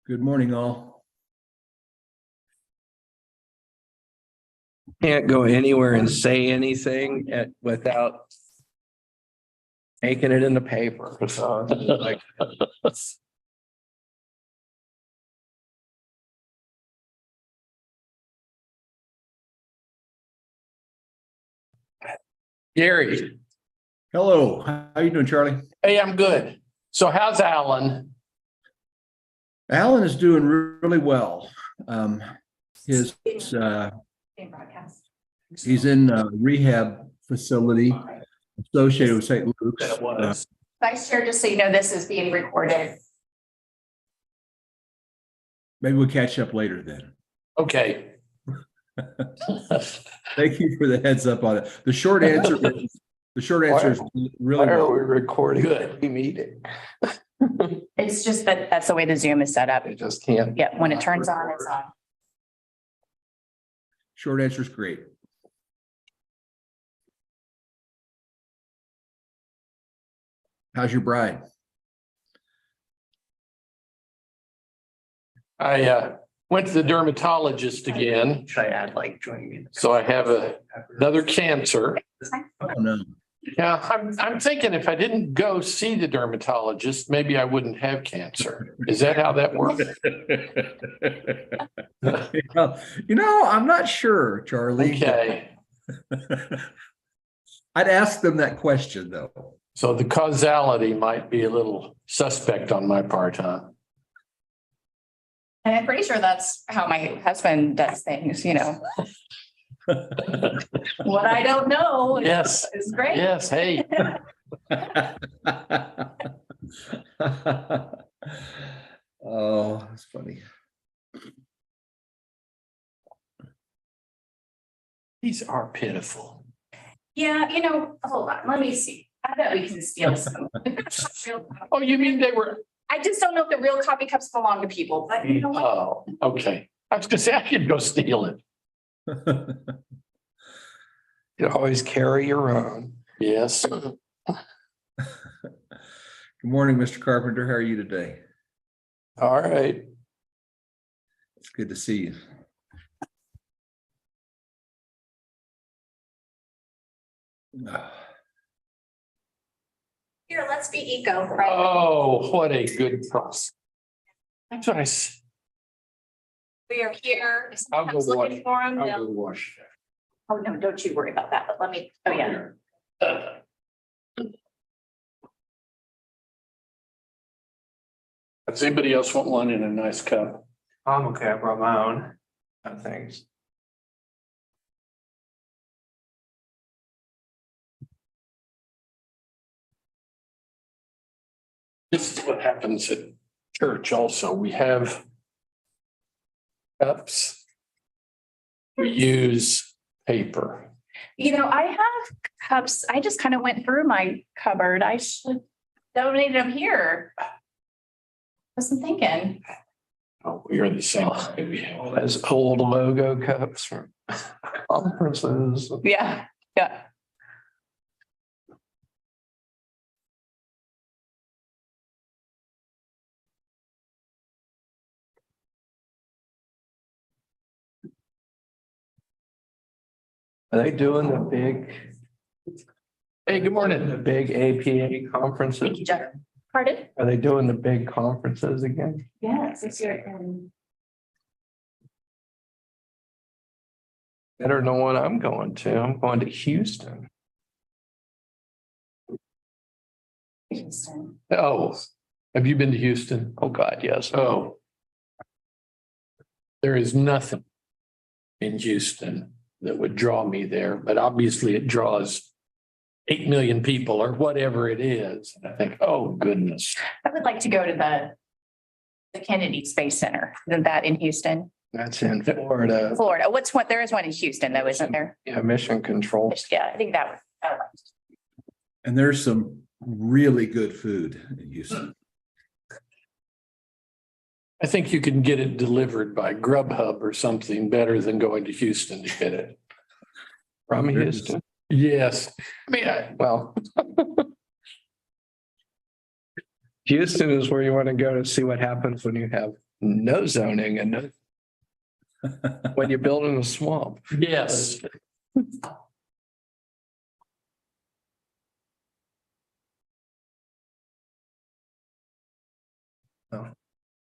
Good morning, all. Can't go anywhere and say anything without making it in the paper. So, like, Gary, Hello, how you doing, Charlie? hey, I'm good. So how's Alan? Alan is doing really well. His he's in a rehab facility associated with St. Luke's. That was. Vice Chair, just so you know, this is being recorded. Maybe we'll catch up later then. Okay. Thank you for the heads up on it. The short answer is really why are we well. recording Good. the meeting? It's just that that's the way the Zoom is set up. I just can't. Yeah, when it turns on, it's on. Short answer is great. How's your bride? I went to the dermatologist again. Should I add like joining me? So I have another cancer. Oh, no. Yeah, I'm thinking if I didn't go see the dermatologist, maybe I wouldn't have cancer. Is that how that works? I'm not sure, Charlie. Okay. I'd ask them that question, though. So the causality might be a little suspect on my part, huh? And I'm pretty sure that's how my husband does things, you know. What I don't know is- Yes. is great. Yes, hey. Oh, that's funny. These are pitiful. Yeah, you know, hold on, let me see. I bet we can steal some. Oh, you mean they were? I just don't know if the real coffee cups belong to people, but you know what? Oh, okay. I was gonna say I could go steal it. You always carry your own. Yes. Good morning, Mr. Carpenter. How are you today? All right. It's good to see you. Here, let's be eco, right? Oh, what a good cross. That's what We are here. If I'll go someone's looking for them, I'll they'll- go wash. oh, no, don't you worry about that, but let me, oh, yeah. Does anybody else want one in a nice cup? I'm okay. I brought my own. Thanks. This is what happens at church also. We have cups. We use paper. You know, I have cups. I just kind of went through my cupboard. I should donate them here. Wasn't thinking. Oh, we are the same. We have- All those old logo cups from conferences. Yeah, yeah. Are they doing the big, Hey, good the morning. big APA conferences? Thank you, Jeff. Pardon? Are they doing the big conferences again? Yes, it's your. Better than one I'm going to. I'm going to Houston. Houston. Oh, have you been to Houston? Oh, God, yes. Oh. There is nothing in Houston that would draw me there, but obviously it draws 8 million people or whatever it is. And I think, oh, goodness. I would like to go to the Kennedy Space Center. Isn't that in Houston, That's in Florida. Florida? There is one in Houston though, isn't there? Yeah, mission control. Yeah, I think that would. And there's some really good food in Houston. I think you can get it delivered by Grubhub or something better than going to Houston to get it. From Houston. Yes. I mean, Well. Houston is where you want to go to see what happens when you have no zoning and no, when you're building a swamp. Yes.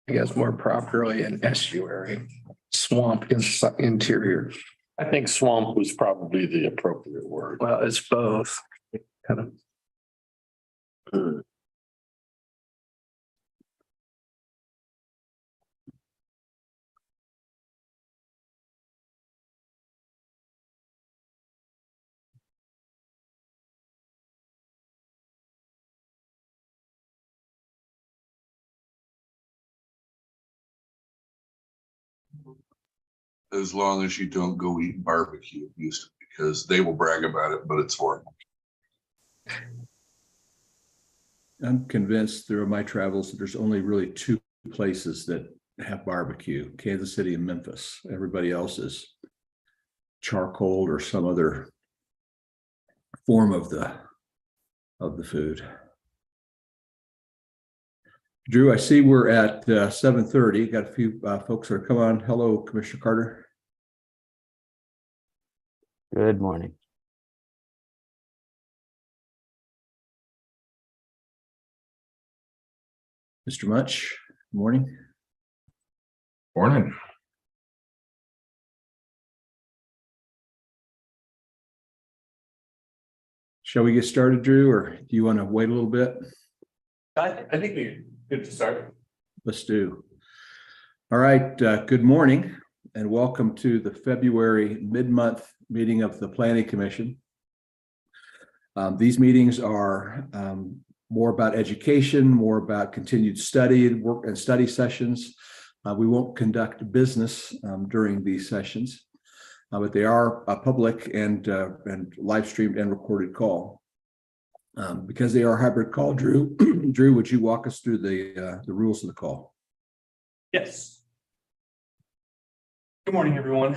I guess more properly an estuary, swamp interior. I think swamp was probably the appropriate word. Well, it's both. Kind of. As long as you don't go eat barbecue, used to, because they will brag about it, but it's horrible. I'm convinced through my travels that there's only really two places that have barbecue, Kansas City and Memphis. Everybody else is charcoal or some other form of the food. Drew, I see we're at 7:30. Got a few folks that are come on. Hello, Commissioner Carter. Good morning. Mr. Munch, good morning. Morning. Shall we get started, Drew, or do you want to wait a little bit? I think we're good to start. Let's do. All right, good morning and welcome to the February mid-month meeting of the Planning Commission. These meetings are more about education, more about continued study, work and study sessions. We won't conduct business during these sessions, but they are a public and live streamed and recorded call. Because they are hybrid call, Drew, would you walk us through the rules of the call? Yes. Good morning, everyone.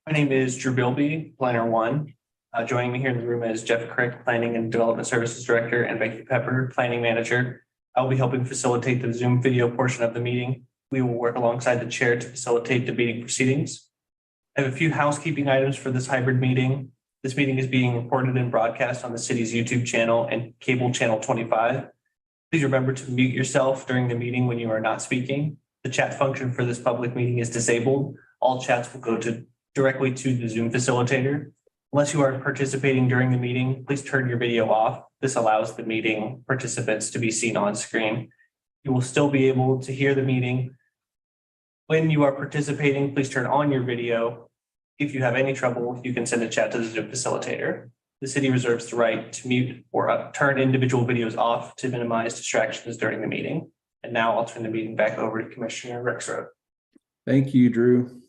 My name is Drew Bilby, Planner One. Joining me here in the room is Jeff Crick, Planning and Development Services Director, and Becky Pepper, Planning Manager. I'll be helping facilitate the Zoom video portion of the meeting. We will work alongside the chair to facilitate the meeting proceedings. I have a few housekeeping items for this hybrid meeting. This meeting is being recorded and broadcast on the city's YouTube channel and cable channel 25. Please remember to mute yourself during the meeting when you are not speaking. The chat function for this public meeting is disabled. All chats will go directly to the Zoom facilitator. Unless you are participating during the meeting, please turn your video off. This allows the meeting participants to be seen on screen. You will still be able to hear the meeting. When you are participating, please turn on your video. If you have any trouble, you can send a chat to the Zoom facilitator. The city reserves the right to mute or turn individual videos off to minimize distractions during the meeting. And now I'll turn the meeting back over to Commissioner Rexroth. Thank you, Drew.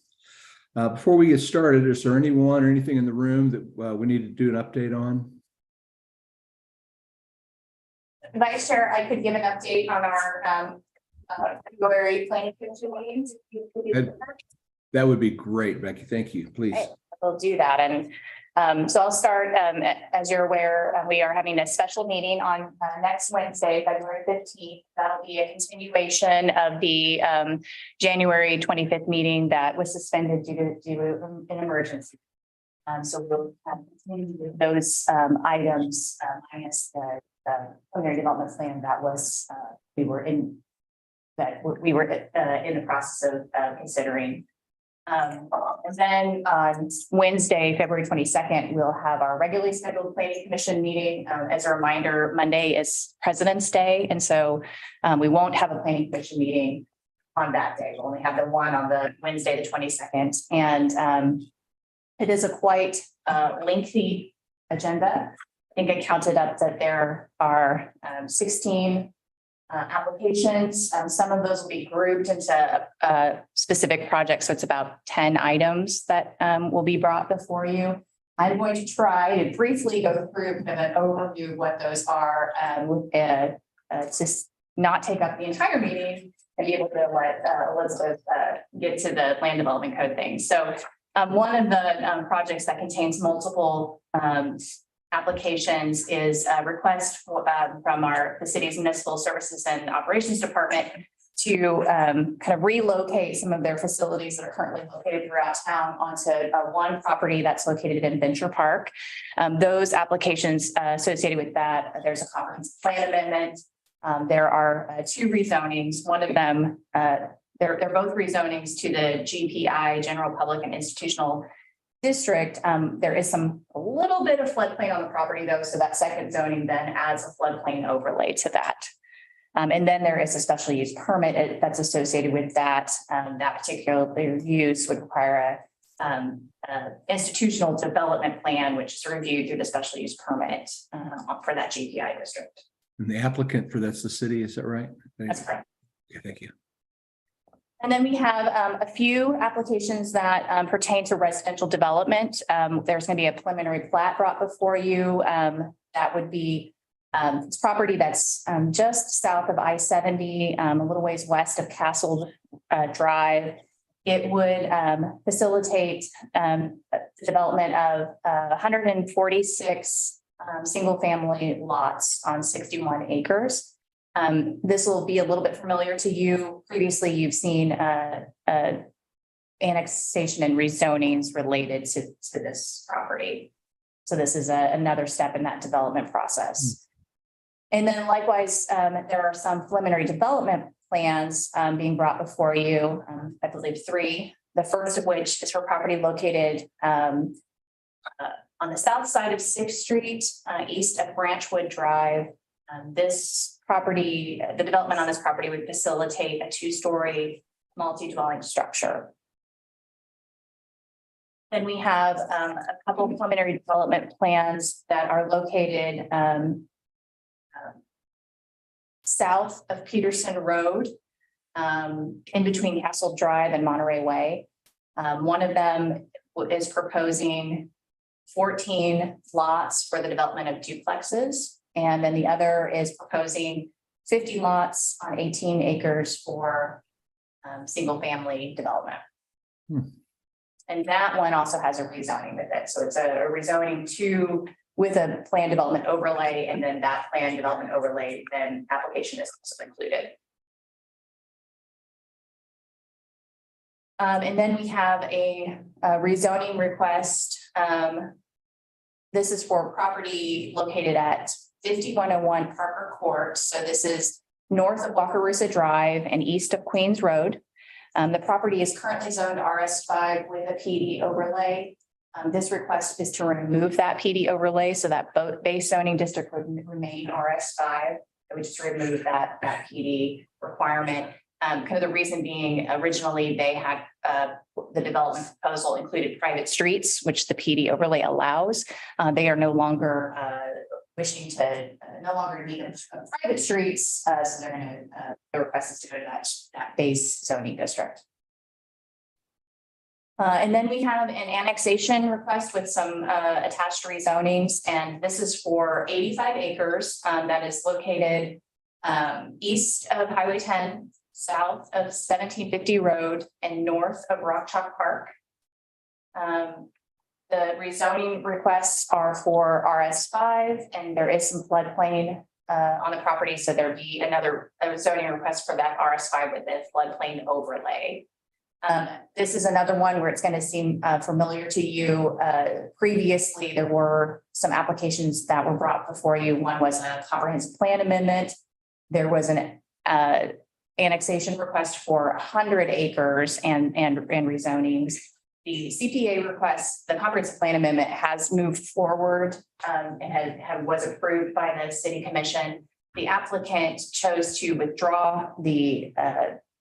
Before we get started, is there anyone or anything in the room that we need to do an update on? Vice Chair, I could give an update on our February planning commission meetings. That would be great, Becky. Thank you, please. We'll do that. And so I'll start. As you're aware, we are having a special meeting on next Wednesday, February 15th. That'll be a continuation of the January 25th meeting that was suspended due to an emergency. So we'll continue with those items, minus the preliminary development plan that was we were in the process of considering. And then on Wednesday, February 22nd, we'll have our regularly scheduled planning commission meeting. As a reminder, Monday is President's Day. And so we won't have a planning commission meeting on that day. We'll only have the one on the Wednesday, the 22nd. And it is a quite lengthy agenda. I think I counted up that there are 16 applications. Some of those will be grouped into specific projects. So it's about 10 items that will be brought before you. I'm going to try to briefly go through kind of an overview of what those are, just not take up the entire meeting and be able to let Elizabeth get to the land development code thing. So one of the projects that contains multiple applications is a request from the city's municipal services and operations department to kind of relocate some of their facilities that are currently located throughout town onto one property that's located in Venture Park. Those applications associated with that, there's a comprehensive plan amendment. There are two rezonings. One of them, they're both rezonings to the GPI, General Public and Institutional District. There is a little bit of floodplain on the property though, so that second zoning then adds a floodplain overlay to that. And then there is a special use permit that's associated with that. That particular use would require a institutional development plan, which is reviewed through the special use permit for that GPI district. And the applicant for that's the city, is that right? That's correct. Okay, thank you. And then we have a few applications that pertain to residential development. There's going to be a preliminary plat brought before you. That would be it's property that's just south of I-70, a little ways west of Castle Drive. It would facilitate the development of 146 single-family lots on 61 acres. This will be a little bit familiar to you. Previously, you've seen annexation and rezonings related to this property. So this is another step in that development process. And then likewise, there are some preliminary development plans being brought before you, I believe 3. The first of which is for property located on the south side of 6th Street, east of Branchwood Drive. This property, the development on this property would facilitate a 2-story multi-dwelling structure. Then we have a couple of preliminary development plans that are located south of Peterson Road, in between Castle Drive and Monterey Way. One of them is proposing 14 lots for the development of duplexes. And then the other is proposing 50 lots on 18 acres for single family development. And that one also has a rezoning with it. So it's a rezoning with a plan development overlay, and then that plan development overlay, then application is also included. And then we have a rezoning request. This is for property located at 5101 Parker Court. So this is north of Wakarusa Drive and east of Queens Road. The property is currently zoned RS5 with a PD overlay. This request is to remove that PD overlay so that both base zoning district would remain RS5. It would just remove that PD requirement. Kind of the reason being, originally they had the development proposal included private streets, which the PD overlay allows. They are no longer wishing to no longer need private streets, so they're going to the request is to go to that base zoning district. And then we have an annexation request with some attached rezonings, and this is for 85 acres that is located east of Highway 10, south of 1750 Road, and north of Rock Chalk Park. The rezoning requests are for RS5, and there is some floodplain on the property, so there'd be another zoning request for that RS5 with a floodplain overlay. This is another one where it's going to seem familiar to you. Previously, there were some applications that were brought before you. One was a comprehensive plan amendment. There was an annexation request for 100 acres and rezonings. The CPA request, the comprehensive plan amendment, has moved forward and was approved by the city commission. The applicant chose to withdraw the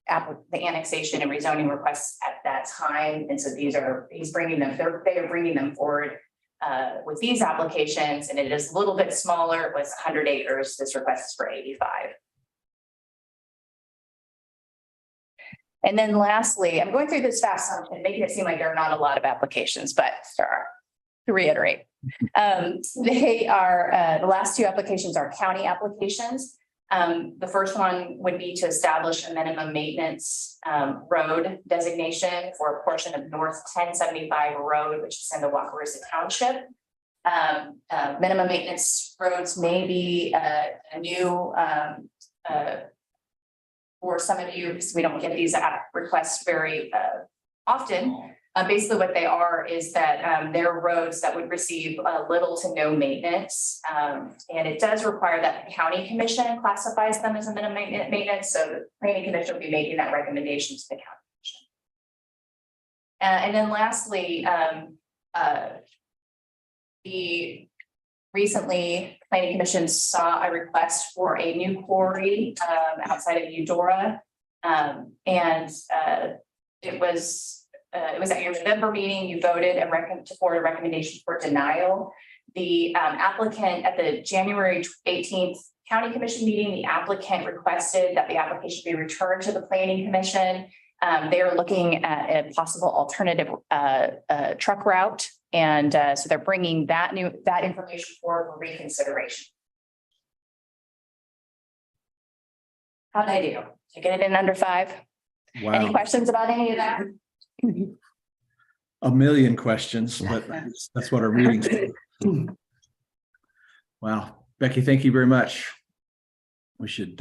annexation and rezoning requests at that time, and so they are bringing them forward with these applications, and it is a little bit smaller. It was 100 acres. This request is for 85. And then lastly, I'm going through this fast and making it seem like there are not a lot of applications, but there are. To reiterate, they are the last 2 applications are county applications. The first one would be to establish a minimum maintenance road designation for a portion of North 1075 Road, which is in the Wakarusa Township. Minimum maintenance roads may be a new for some of you, because we don't get these requests very often. Basically what they are is that they're roads that would receive little to no maintenance. And it does require that the county commission classifies them as a minimum maintenance. So the planning commission will be making that recommendation to the county commission. And then lastly, the recently planning commission saw a request for a new quarry outside of Eudora. It was at your November meeting, you voted and for a recommendation for denial. The applicant at the January 18th county commission meeting, the applicant requested that the application be returned to the planning commission. They are looking at a possible alternative truck route. And so they're bringing that information forward for reconsideration. How'd I do? Did I get it in under 5? Wow. Any questions about any of that? A million questions, but that's what our meetings do. Wow. Becky, thank you very much. We should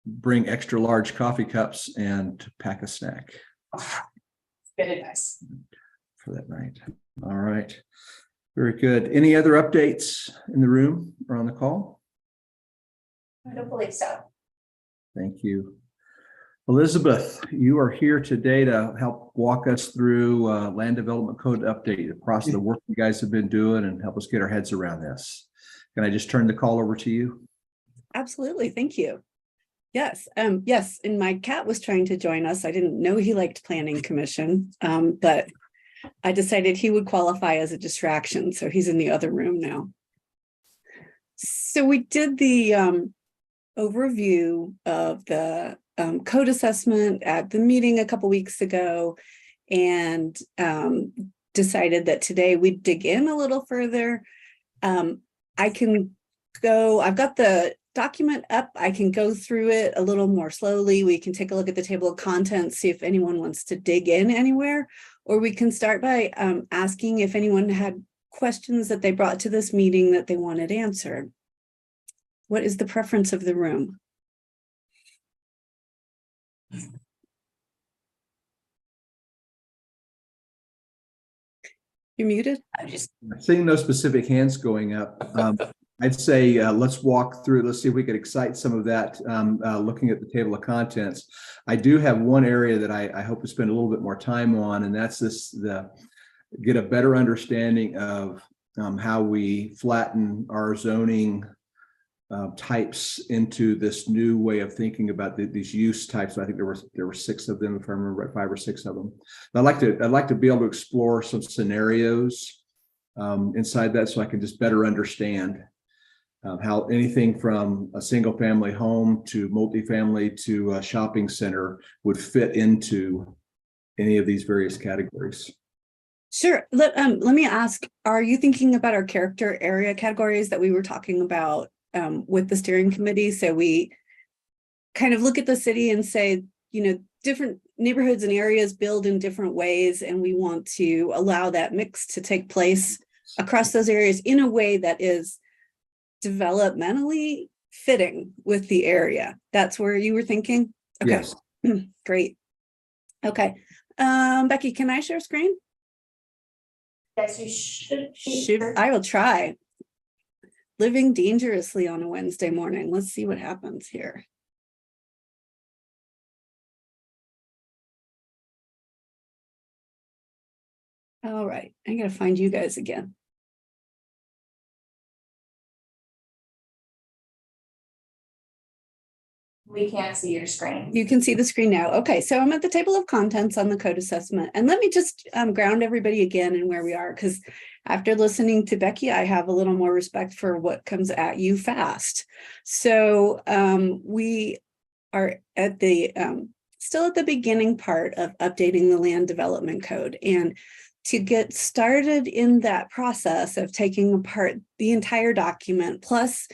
bring extra large coffee cups and pack a snack Good advice. for that night. All right. Very good. Any other updates in the room or on the call? I don't believe so. Thank you. Elizabeth, you are here today to help walk us through land development code update across the work you guys have been doing and help us get our heads around this. Can I just turn the call over to you? Absolutely. Thank you. Yes. Yes. And my cat was trying to join us. I didn't know he liked planning commission, but I decided he would qualify as a distraction. So he's in the other room now. So we did the overview of the code assessment at the meeting a couple weeks ago, and decided that today we'd dig in a little further. I've got the document up. I can go through it a little more slowly. We can take a look at the table of contents, see if anyone wants to dig in anywhere, or we can start by asking if anyone had questions that they brought to this meeting that they wanted answered. What is the preference of the room? You're muted. Seeing no specific hands going up, I'd say let's walk through. Let's see if we could excite some of that. Looking at the table of contents, I do have one area that I hope to spend a little bit more time on, and that's get a better understanding of how we flatten our zoning types into this new way of thinking about these use types. I think there were 6 of them, if I remember right, 5 or 6 of them. I'd like to be able to explore some scenarios inside that, so I can just better understand how anything from a single family home to multifamily to a shopping center would fit into any of these various categories. Sure. Let me ask, are you thinking about our character area categories that we were talking about with the steering committee? So we kind of look at the city and say, different neighborhoods and areas build in different ways, and we want to allow that mix to take place across those areas in a way that is developmentally fitting with the area. That's where you were thinking? Okay. Yes. Great. Okay. Becky, can I share screen? Yes, you should. I will try. Living dangerously on a Wednesday morning. Let's see what happens here. All right, I gotta find you guys again. We can't see your screen. You can see the screen now. Okay, so I'm at the table of contents on the code assessment. And let me just ground everybody again in where we are, because after listening to Becky, I have a little more respect for what comes at you fast. So we are at the still at the beginning part of updating the land development code. And to get started in that process of taking apart the entire document, plus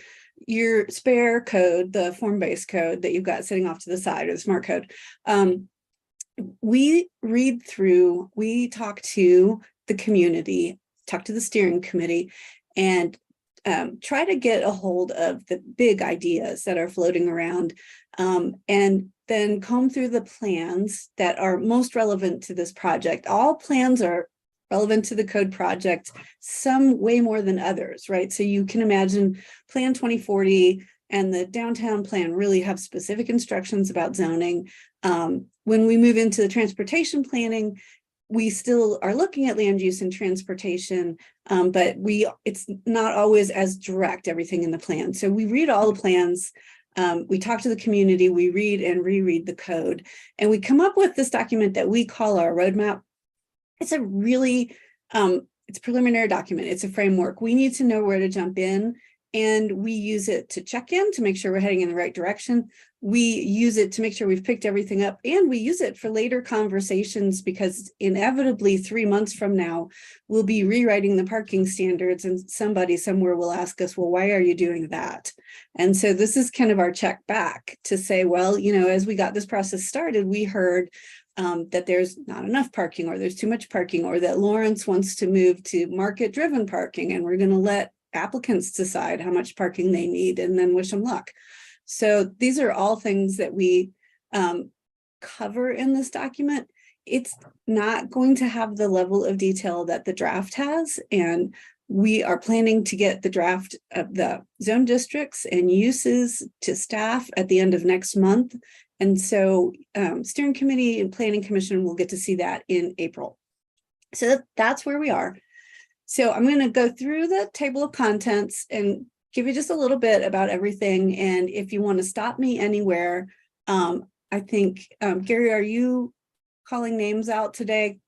your spare code, the form-based code that you've got sitting off to the side, or the smart code, we read through, we talk to the community, talk to the steering committee, and try to get a hold of the big ideas that are floating around, and then comb through the plans that are most relevant to this project. All plans are relevant to the code project, some way more than others, right? So you can imagine Plan 2040 and the downtown plan really have specific instructions about zoning. When we move into the transportation planning, we still are looking at land use and transportation, but it's not always as direct, everything in the plan. So we read all the plans, we talk to the community, we read and reread the code, and we come up with this document that we call our roadmap. It's a really, it's a preliminary document. It's a framework. We need to know where to jump in, and we use it to check in to make sure we're heading in the right direction. We use it to make sure we've picked everything up, and we use it for later conversations, because inevitably 3 months from now, we'll be rewriting the parking standards, and somebody somewhere will ask us, well, why are you doing that? And so this is kind of our check back to say, well, you know, as we got this process started, we heard that there's not enough parking, or there's too much parking, or that Lawrence wants to move to market-driven parking, and we're going to let applicants decide how much parking they need and then wish them luck. So these are all things that we cover in this document. It's not going to have the level of detail that the draft has, and we are planning to get the draft of the zone districts and uses to staff at the end of next month. And so steering committee and planning commission will get to see that in April. So that's where we are. So I'm going to go through the table of contents and give you just a little bit about everything. And if you want to stop me anywhere, I think, Gary, are you calling names out today?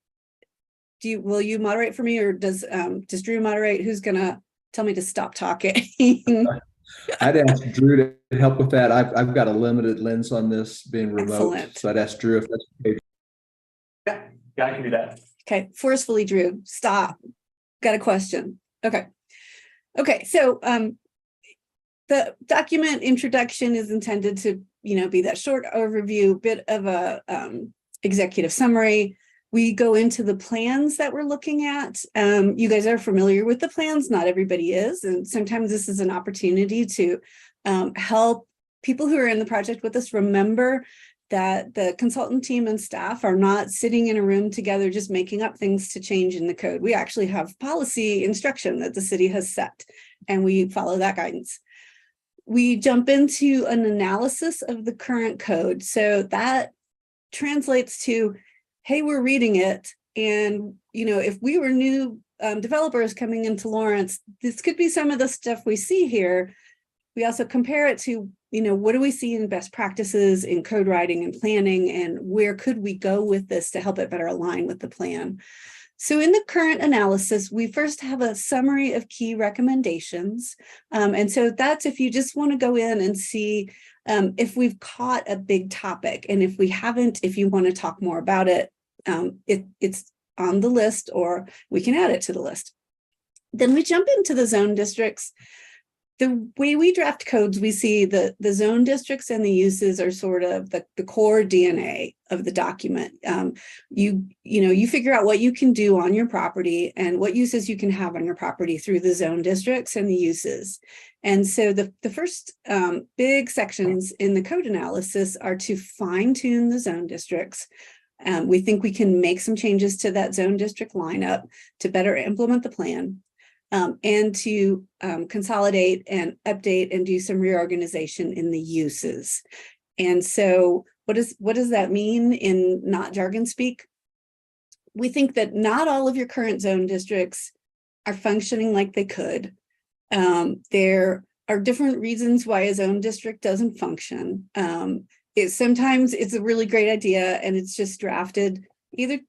Will you moderate for me, or does Drew moderate? Who's going to tell me to stop talking? I'd ask Drew to help with that. I've got a limited lens on this being remote. Excellent. So I'd ask Drew if that's okay. Yeah, I can do that. Okay, forcefully, Drew, stop. Got a question. Okay. So the document introduction is intended to, be that short overview, bit of a executive summary. We go into the plans that we're looking at. You guys are familiar with the plans. Not everybody is. And sometimes this is an opportunity to help people who are in the project with us remember that the consultant team and staff are not sitting in a room together just making up things to change in the code. We actually have policy instruction that the city has set, and we follow that guidance. We jump into an analysis of the current code. So that translates to, hey, we're reading it. And, if we were new developers coming into Lawrence, this could be some of the stuff we see here. We also compare it to, what do we see in best practices in code writing and planning, and where could we go with this to help it better align with the plan? So in the current analysis, we first have a summary of key recommendations. And so that's if you just want to go in and see if we've caught a big topic. And if we haven't, if you want to talk more about it, it's on the list, or we can add it to the list. Then we jump into the zone districts. The way we draft codes, we see the zone districts and the uses are sort of the core DNA of the document. You figure out what you can do on your property and what uses you can have on your property through the zone districts and the uses. And so the first big sections in the code analysis are to fine tune the zone districts. We think we can make some changes to that zone district lineup to better implement the plan. And to consolidate and update and do some reorganization in the uses. And so what does that mean in not jargon speak? We think that not all of your current zone districts are functioning like they could. There are different reasons why a zone district doesn't function. Sometimes it's a really great idea and it's just drafted either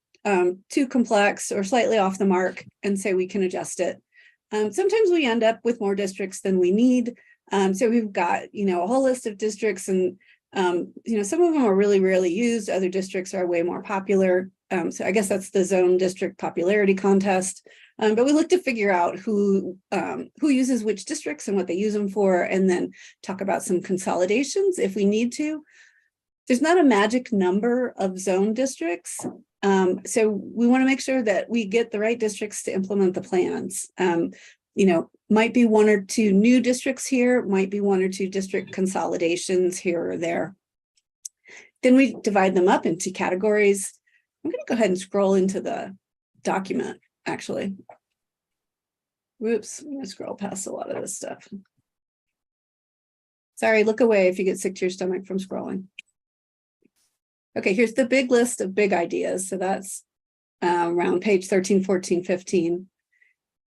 too complex or slightly off the mark, and so we can adjust it. Sometimes we end up with more districts than we need. So we've got, a whole list of districts, and, some of them are really rarely used. Other districts are way more popular. So I guess that's the zone district popularity contest. But we look to figure out who uses which districts and what they use them for, and then talk about some consolidations if we need to. There's not a magic number of zone districts. So we want to make sure that we get the right districts to implement the plans. Might be one or two new districts here, might be one or two district consolidations here or there. Then we divide them up into categories. I'm going to go ahead and scroll into the document, actually. Whoops, I'm going to scroll past a lot of this stuff. Sorry, look away if you get sick to your stomach from scrolling. Okay, here's the big list of big ideas. So that's around page 13, 14, 15.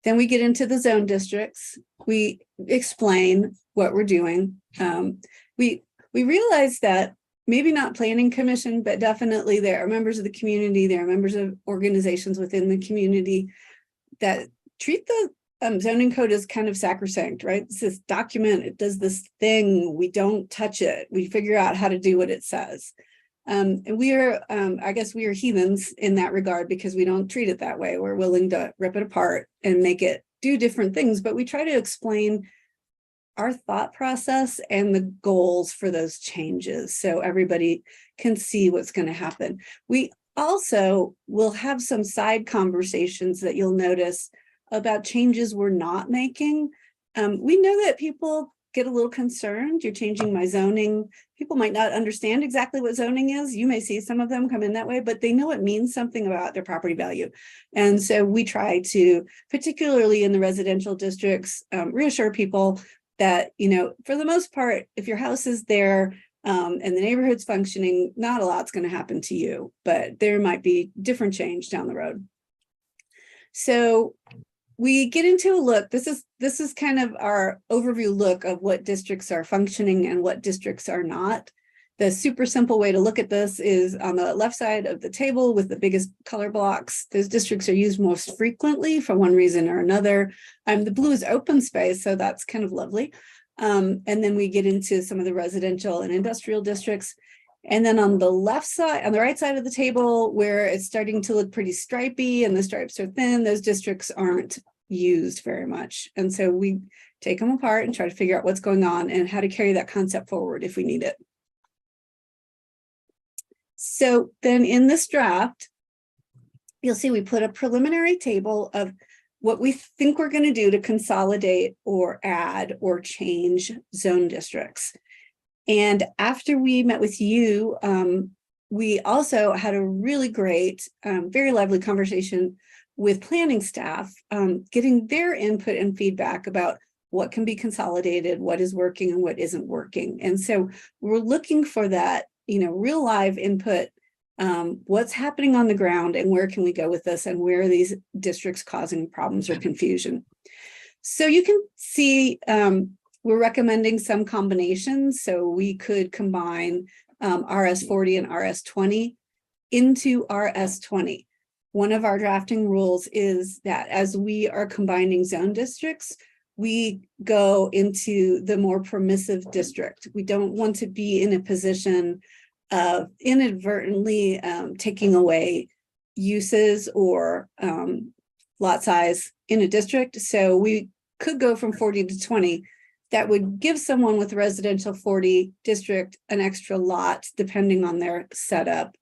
Then we get into the zone districts. We explain what we're doing. We realize that maybe not planning commission, but definitely there are members of the community, there are members of organizations within the community that treat the zoning code as kind of sacrosanct, right? It's this document, it does this thing, we don't touch it. We figure out how to do what it says. And we are, I guess we are heathens in that regard because we don't treat it that way. We're willing to rip it apart and make it do different things, but we try to explain our thought process and the goals for those changes so everybody can see what's going to happen. We also will have some side conversations that you'll notice about changes we're not making. We know that people get a little concerned. You're changing my zoning. People might not understand exactly what zoning is. You may see some of them come in that way, but they know it means something about their property value. And so we try to, particularly in the residential districts, reassure people that, for the most part, if your house is there and the neighborhood's functioning, not a lot's going to happen to you, but there might be different change down the road. So we get into a look. This is kind of our overview look of what districts are functioning and what districts are not. The super simple way to look at this is on the left side of the table with the biggest color blocks. Those districts are used most frequently for one reason or another. The blue is open space, so that's kind of lovely. And then we get into some of the residential and industrial districts. And then on the left side, on the right side of the table, where it's starting to look pretty stripy and the stripes are thin, those districts aren't used very much. And so we take them apart and try to figure out what's going on and how to carry that concept forward if we need it. So then in this draft, you'll see we put a preliminary table of what we think we're going to do to consolidate or add or change zone districts. And after we met with you, we also had a really great, very lively conversation with planning staff, getting their input and feedback about what can be consolidated, what is working and what isn't working. And so we're looking for that, real live input, what's happening on the ground and where can we go with this and where are these districts causing problems or confusion. So you can see we're recommending some combinations. So we could combine RS40 and RS20 into RS20. One of our drafting rules is that as we are combining zone districts, we go into the more permissive district. We don't want to be in a position of inadvertently taking away uses or lot size in a district. So we could go from 40 to 20. That would give someone with a residential 40 district an extra lot, depending on their setup.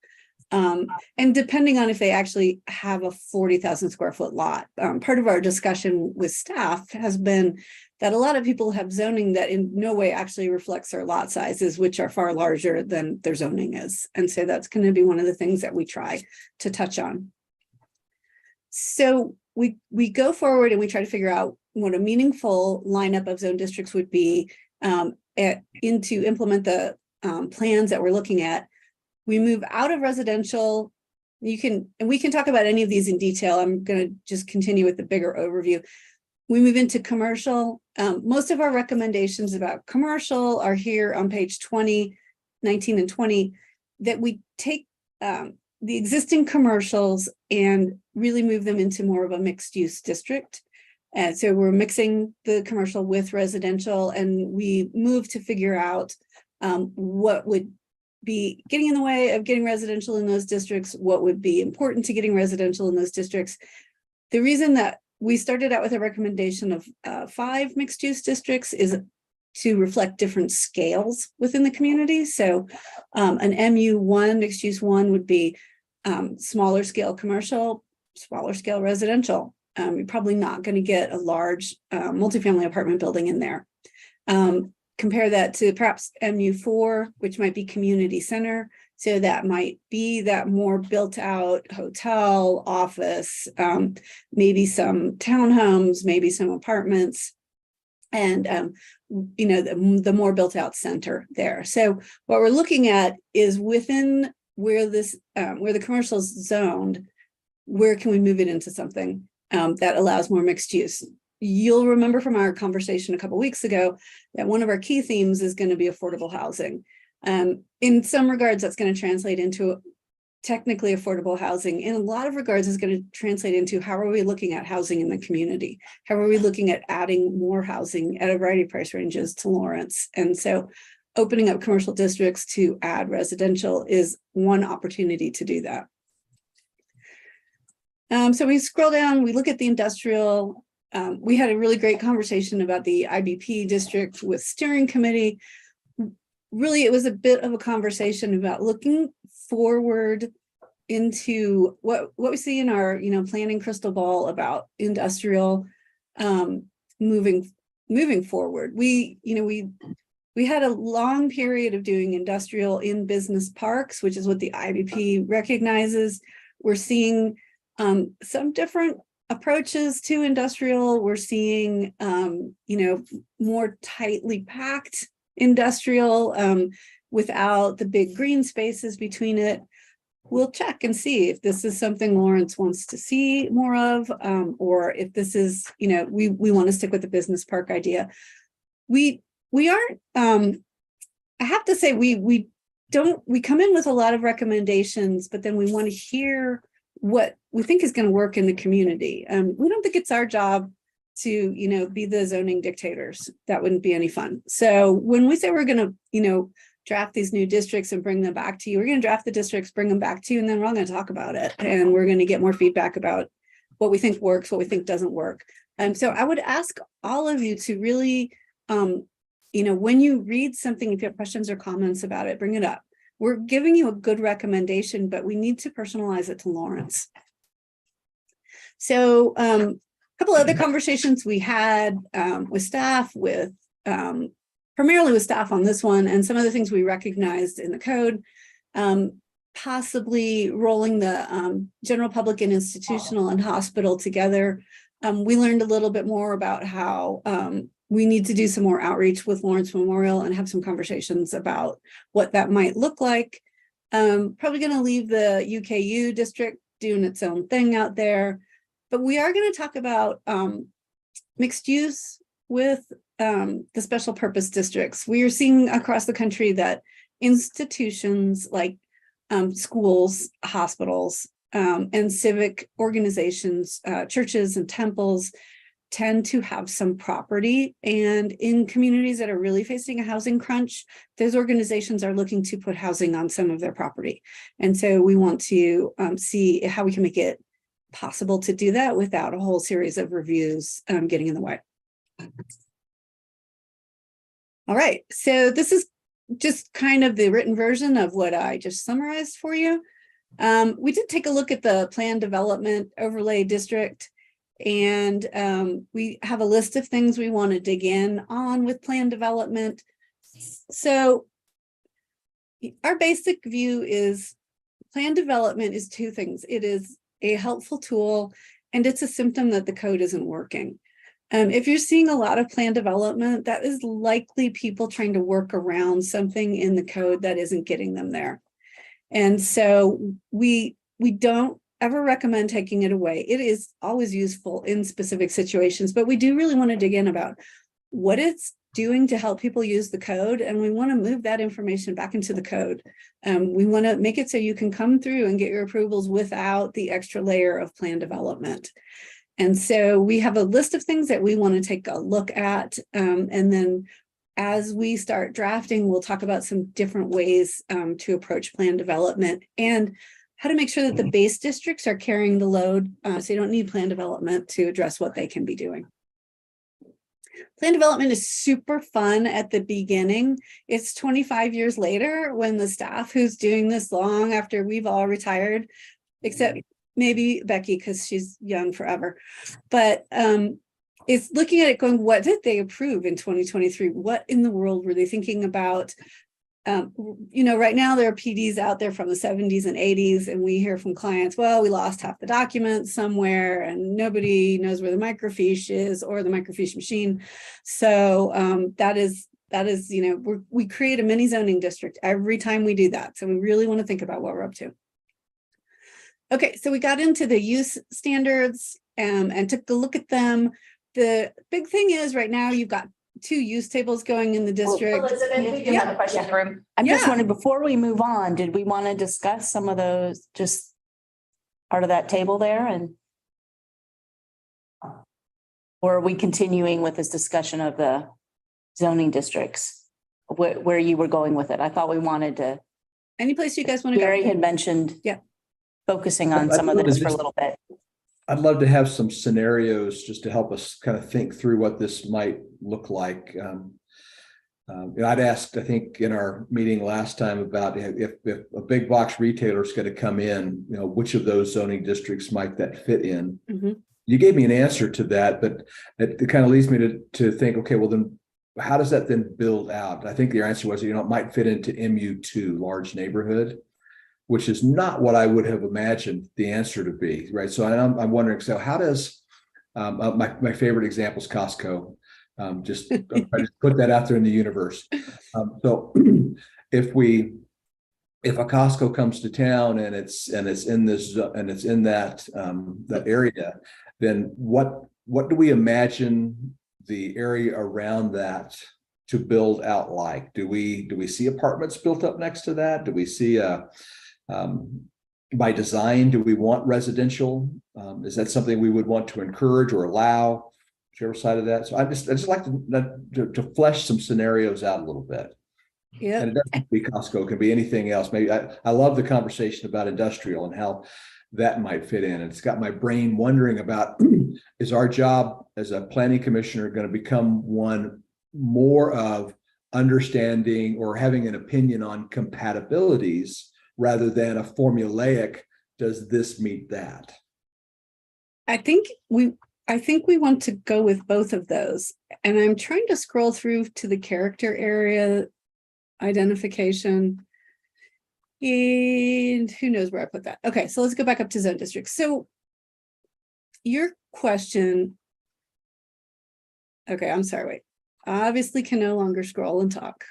And depending on if they actually have a 40,000 square foot lot. Part of our discussion with staff has been that a lot of people have zoning that in no way actually reflects their lot sizes, which are far larger than their zoning is. And so that's going to be one of the things that we try to touch on. So we go forward and we try to figure out what a meaningful lineup of zone districts would be to implement the plans that we're looking at. We move out of residential. We can talk about any of these in detail. I'm going to just continue with the bigger overview. We move into commercial. Most of our recommendations about commercial are here on page 20, 19, and 20, that we take the existing commercials and really move them into more of a mixed use district. And so we're mixing the commercial with residential, and we move to figure out what would be getting in the way of getting residential in those districts, what would be important to getting residential in those districts. The reason that we started out with a recommendation of 5 mixed use districts is to reflect different scales within the community. So an MU1, mixed use 1 would be smaller scale commercial, smaller scale residential. You're probably not going to get a large multifamily apartment building in there. Compare that to perhaps MU4, which might be community center. So that might be that more built out hotel, office, maybe some townhomes, maybe some apartments, and the more built out center there. So what we're looking at is within where the commercial is zoned, where can we move it into something that allows more mixed use? You'll remember from our conversation a couple of weeks ago that one of our key themes is going to be affordable housing. In some regards, that's going to translate into technically affordable housing. In a lot of regards, is going to translate into how are we looking at housing in the community? How are we looking at adding more housing at a variety of price ranges to Lawrence? And so opening up commercial districts to add residential is one opportunity to do that. So we scroll down, we look at the industrial. We had a really great conversation about the IBP district with steering committee. Really, it was a bit of a conversation about looking forward into what we see in our planning crystal ball about industrial moving forward. We had a long period of doing industrial in business parks, which is what the IBP recognizes. We're seeing some different approaches to industrial. We're seeing more tightly packed industrial without the big green spaces between it. We'll check and see if this is something Lawrence wants to see more of, or if this is, we want to stick with the business park idea. We aren't, I have to say, we come in with a lot of recommendations, but then we want to hear what we think is going to work in the community. We don't think it's our job to, be the zoning dictators. That wouldn't be any fun. So when we say we're going to, draft these new districts and bring them back to you, we're going to draft the districts, bring them back to you, and then we're all going to talk about it. And we're going to get more feedback about what we think works, what we think doesn't work. So I would ask all of you to really, when you read something, if you have questions or comments about it, bring it up. We're giving you a good recommendation, but we need to personalize it to Lawrence. So a couple other conversations we had with staff, primarily with staff on this one, and some of the things we recognized in the code, possibly rolling the general public and institutional and hospital together. We learned a little bit more about how we need to do some more outreach with Lawrence Memorial and have some conversations about what that might look like. Probably going to leave the UKU district doing its own thing out there, but we are going to talk about mixed use with the special purpose districts. We are seeing across the country that institutions like schools, hospitals, and civic organizations, churches and temples tend to have some property. And in communities that are really facing a housing crunch, those organizations are looking to put housing on some of their property. And so we want to see how we can make it possible to do that without a whole series of reviews getting in the way. All right, so this is just kind of the written version of what I just summarized for you. We did take a look at the Plan Development Overlay District, and we have a list of things we want to dig in on with plan development. So our basic view is plan development is two things. It is a helpful tool, and it's a symptom that the code isn't working. If you're seeing a lot of plan development, that is likely people trying to work around something in the code that isn't getting them there. And so we don't ever recommend taking it away. It is always useful in specific situations, but we do really want to dig in about what it's doing to help people use the code. And we want to move that information back into the code. We want to make it so you can come through and get your approvals without the extra layer of plan development. And so we have a list of things that we want to take a look at. And then as we start drafting, we'll talk about some different ways to approach plan development and how to make sure that the base districts are carrying the load. So you don't need plan development to address what they can be doing. Plan development is super fun at the beginning. It's 25 years later when the staff who's doing this long after we've all retired, except maybe Becky, because she's young forever, but it's looking at it going, what did they approve in 2023? What in the world were they thinking about? Right now there are PDs out there from the 70s and 80s, and we hear from clients, well, we lost half the documents somewhere and nobody knows where the microfiche is or the microfiche machine. So that is, we create a mini zoning district every time we do that. So we really want to think about what we're up to. Okay, so we got into the use standards and took a look at them. The big thing is right now you've got 2 use tables going in the district. Elizabeth, we do have a question in the room. I'm just Yeah. wondering, before we move on, did we want to discuss some of those, just part of that table there and? Or are we continuing with this discussion of the zoning districts? Where you were going with it? I thought we wanted to, Any place you guys want to go? Gary had mentioned. Yeah. I Focusing on some of thought this it for a was- little bit. I'd love to have some scenarios just to help us kind of think through what this might look like. I'd asked, I think, in our meeting last time about if a big box retailer is going to come in, which of those zoning districts might that fit in? Mhm. You gave me an answer to that, but it kind of leads me to think, okay, well then, how does that then build out? I think your answer was, it might fit into MU2, large neighborhood, which is not what I would have imagined the answer to be, right? So I'm wondering, so how does, my favorite example is Costco. I just put that out there in the universe. So if a Costco comes to town and it's in that area, then what do we imagine the area around that to build out like? Do we see apartments built up next to that? Do we see by design, do we want residential? Is that something we would want to encourage or allow? Whichever side of that. So I just like to flesh some scenarios out a little bit. Yeah. And it doesn't have to be Costco, it can be anything else. Maybe I love the conversation about industrial and how that might fit in. It's got my brain wondering about, is our job as a planning commissioner going to become one more of understanding or having an opinion on compatibilities rather than a formulaic, does this meet that? I think we want to go with both of those. And I'm trying to scroll through to the character area identification. And who knows where I put that? Okay, so let's go back up to zone districts. So your question. Okay, I'm sorry, wait. I obviously can no longer scroll and talk.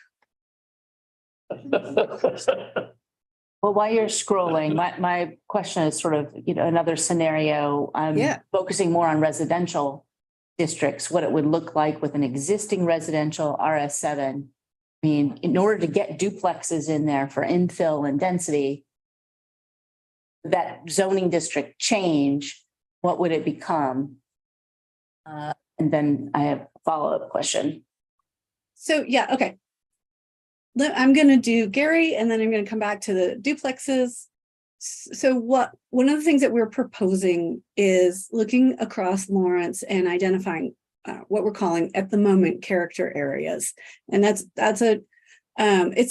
Well, while you're scrolling, my question is sort of, another scenario. I'm Yeah. focusing more on residential districts, what it would look like with an existing residential RS7. I mean, in order to get duplexes in there for infill and density, that zoning district change, what would it become? And then I have a follow-up question. So, yeah, okay. I'm going to do Gary, and then I'm going to come back to the duplexes. So one of the things that we're proposing is looking across Lawrence and identifying what we're calling at the moment character areas. And it's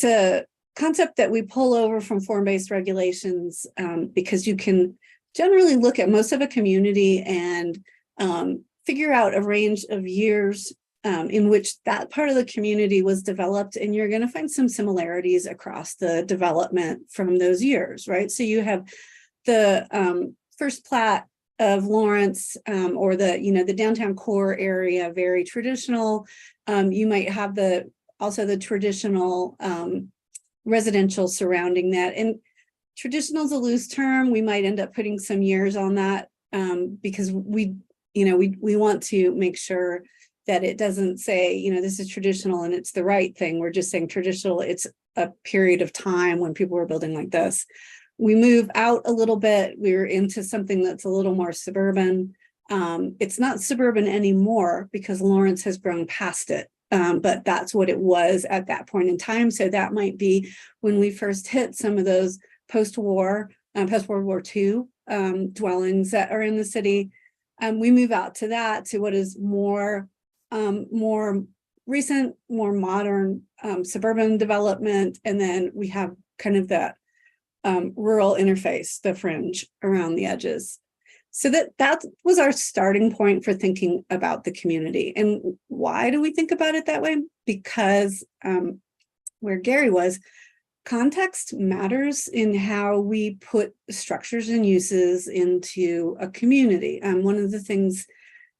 a concept that we pull over from form-based regulations because you can generally look at most of a community and figure out a range of years in which that part of the community was developed, and you're going to find some similarities across the development from those years, right? So you have the first plat of Lawrence or the downtown core area, very traditional. You might have also the traditional residential surrounding that. And traditional is a loose term. We might end up putting some years on that because we want to make sure that it doesn't say, this is traditional and it's the right thing. We're just saying traditional, it's a period of time when people were building like this. We move out a little bit. We're into something that's a little more suburban. It's not suburban anymore because Lawrence has grown past it. But that's what it was at that point in time. So that might be when we first hit some of those post-World War II dwellings that are in the city. We move out to what is more recent, more modern suburban development. And then we have kind of that rural interface, the fringe around the edges. So that was our starting point for thinking about the community. And why do we think about it that way? Because where Gary was, context matters in how we put structures and uses into a community. One of the things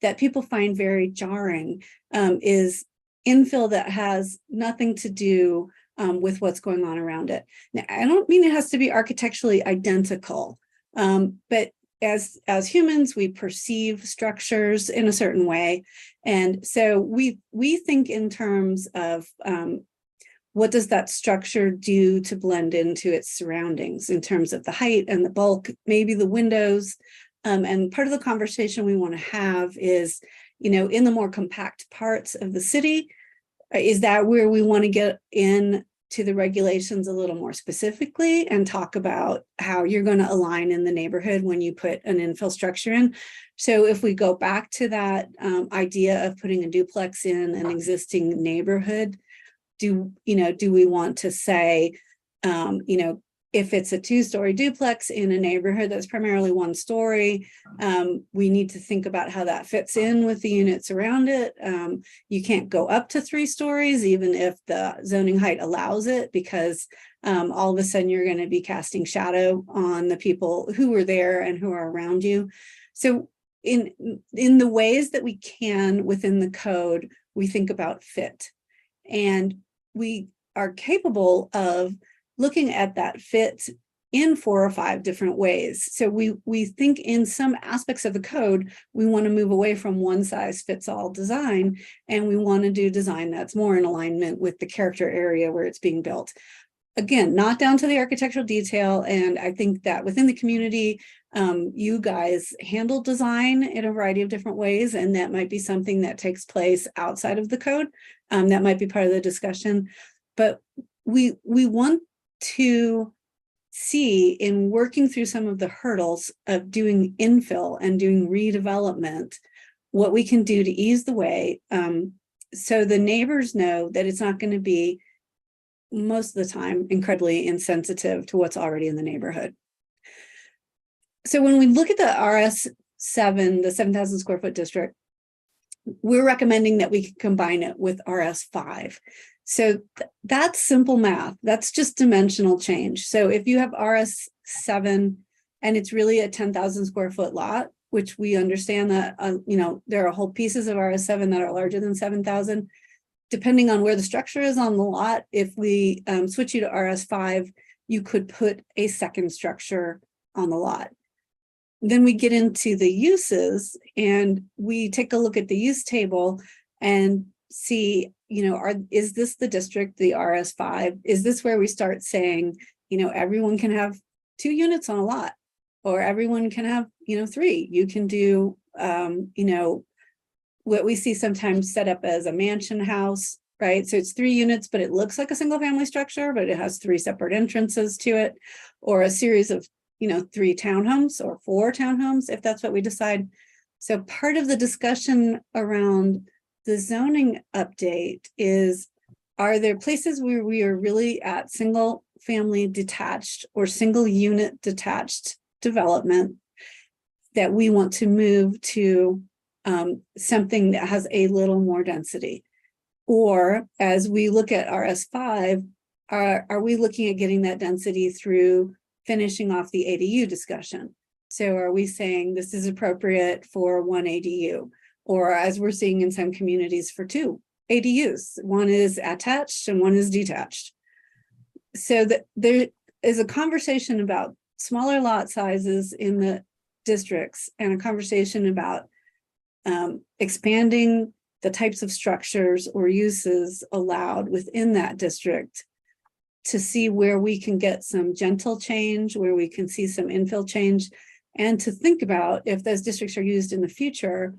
that people find very jarring is infill that has nothing to do with what's going on around it. Now, I don't mean it has to be architecturally identical, but as humans, we perceive structures in a certain way. And so we think in terms of what does that structure do to blend into its surroundings in terms of the height and the bulk, maybe the windows. And part of the conversation we want to have is, in the more compact parts of the city, is that where we want to get in to the regulations a little more specifically and talk about how you're going to align in the neighborhood when you put an infill structure in. So if we go back to that idea of putting a duplex in an existing neighborhood, do we want to say, if it's a 2-story duplex in a neighborhood that's primarily 1 story, we need to think about how that fits in with the units around it. You can't go up to 3 stories, even if the zoning height allows it, because all of a sudden you're going to be casting shadow on the people who are there and who are around you. So in the ways that we can within the code, we think about fit. And we are capable of looking at that fit in 4 or 5 different ways. So we think in some aspects of the code, we want to move away from one size fits all design, and we want to do design that's more in alignment with the character area where it's being built. Again, not down to the architectural detail. And I think that within the community, you guys handle design in a variety of different ways, and that might be something that takes place outside of the code. That might be part of the discussion. But we want to see, in working through some of the hurdles of doing infill and doing redevelopment, what we can do to ease the way, so the neighbors know that it's not going to be, most of the time, incredibly insensitive to what's already in the neighborhood. So when we look at the RS7, the 7,000 square foot district, we're recommending that we can combine it with RS5. So that's simple math. That's just dimensional change. So if you have RS7 and it's really a 10,000 square foot lot, which we understand that, there are whole pieces of RS7 that are larger than 7,000, depending on where the structure is on the lot, if we switch you to RS5, you could put a second structure on the lot. Then we get into the uses and we take a look at the use table and see, is this the district, the RS5? Is this where we start saying, everyone can have 2 units on a lot, or everyone can have, 3? You can do, what we see sometimes set up as a mansion house, right? So it's 3 units, but it looks like a single family structure, but it has 3 separate entrances to it, or a series of 3 townhomes or 4 townhomes, if that's what we decide. So part of the discussion around the zoning update is, are there places where we are really at single family detached or single unit detached development that we want to move to something that has a little more density? Or as we look at RS5, are we looking at getting that density through finishing off the ADU discussion? So are we saying this is appropriate for 1 ADU? Or as we're seeing in some communities, for 2 ADUs, one is attached and one is detached. So that there is a conversation about smaller lot sizes in the districts, and a conversation about expanding the types of structures or uses allowed within that district, to see where we can get some gentle change, where we can see some infill change, and to think about, if those districts are used in the future,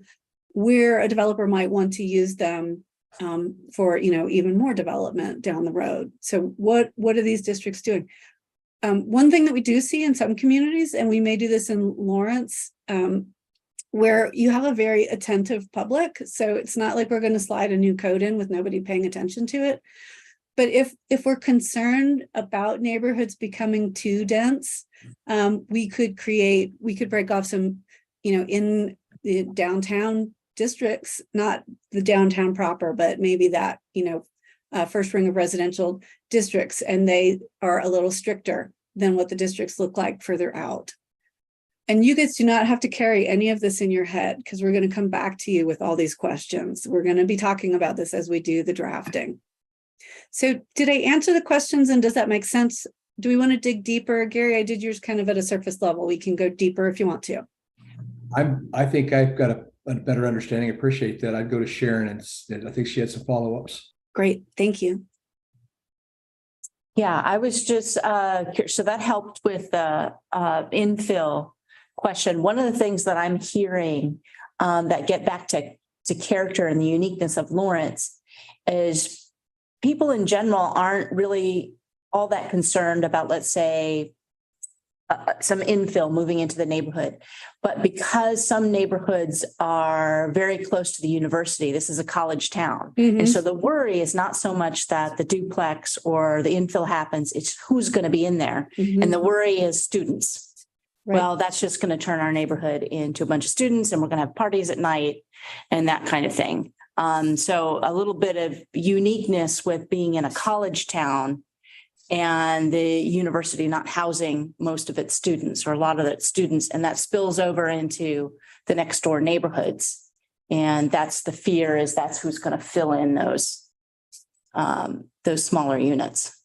where a developer might want to use them for even more development down the road. So what are these districts doing? One thing that we do see in some communities, and we may do this in Lawrence, where you have a very attentive public. So it's not like we're going to slide a new code in with nobody paying attention to it. But if we're concerned about neighborhoods becoming too dense, we could break off some, in the downtown districts, not the downtown proper, but maybe that, first ring of residential districts, and they are a little stricter than what the districts look like further out. And you guys do not have to carry any of this in your head, because we're going to come back to you with all these questions. We're going to be talking about this as we do the drafting. So did I answer the questions, and does that make sense? Do we want to dig deeper? Gary, I did yours kind of at a surface level. We can go deeper if you want to. I think I've got a better understanding. Appreciate that. I'd go to Sharon, and I think she had some follow-ups. Great, thank you. Yeah, I was just, so that helped with the infill question. One of the things that I'm hearing that get back to character and the uniqueness of Lawrence is people in general aren't really all that concerned about, let's say, some infill moving into the neighborhood. But because some neighborhoods are very close to the university, this is a college town. And so the worry is not so much that the duplex or the infill happens, it's who's going to be in there. And the worry is students. Right. Well, that's just going to turn our neighborhood into a bunch of students, and we're going to have parties at night and that kind of thing. So a little bit of uniqueness with being in a college town and the university not housing most of its students or a lot of its students, and that spills over into the next door neighborhoods. And that's the fear, is that's who's going to fill in those smaller units.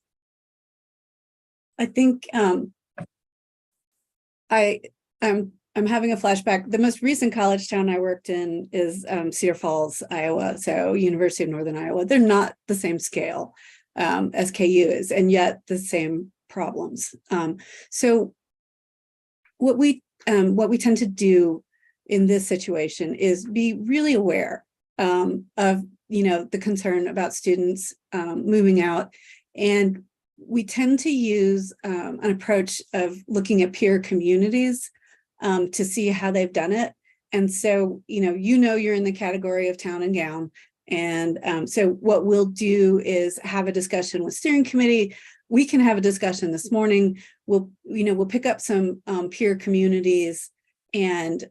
I think I'm having a flashback. The most recent college town I worked in is Cedar Falls, Iowa. So University of Northern Iowa. They're not the same scale as KU is, and yet the same problems. So what we tend to do in this situation is be really aware of the concern about students moving out, and we tend to use an approach of looking at peer communities to see how they've done it. And so, you're in the category of town and gown. And so what we'll do is have a discussion with steering committee. We can have a discussion this morning. We'll pick up some peer communities and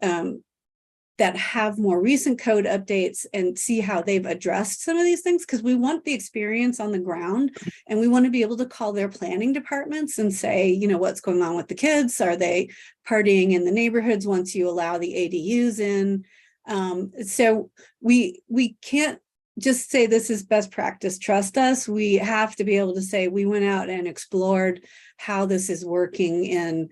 that have more recent code updates and see how they've addressed some of these things, because we want the experience on the ground, and we want to be able to call their planning departments and say, what's going on with the kids? Are they partying in the neighborhoods once you allow the ADUs in? So we can't just say this is best practice, trust us. We have to be able to say we went out and explored how this is working in,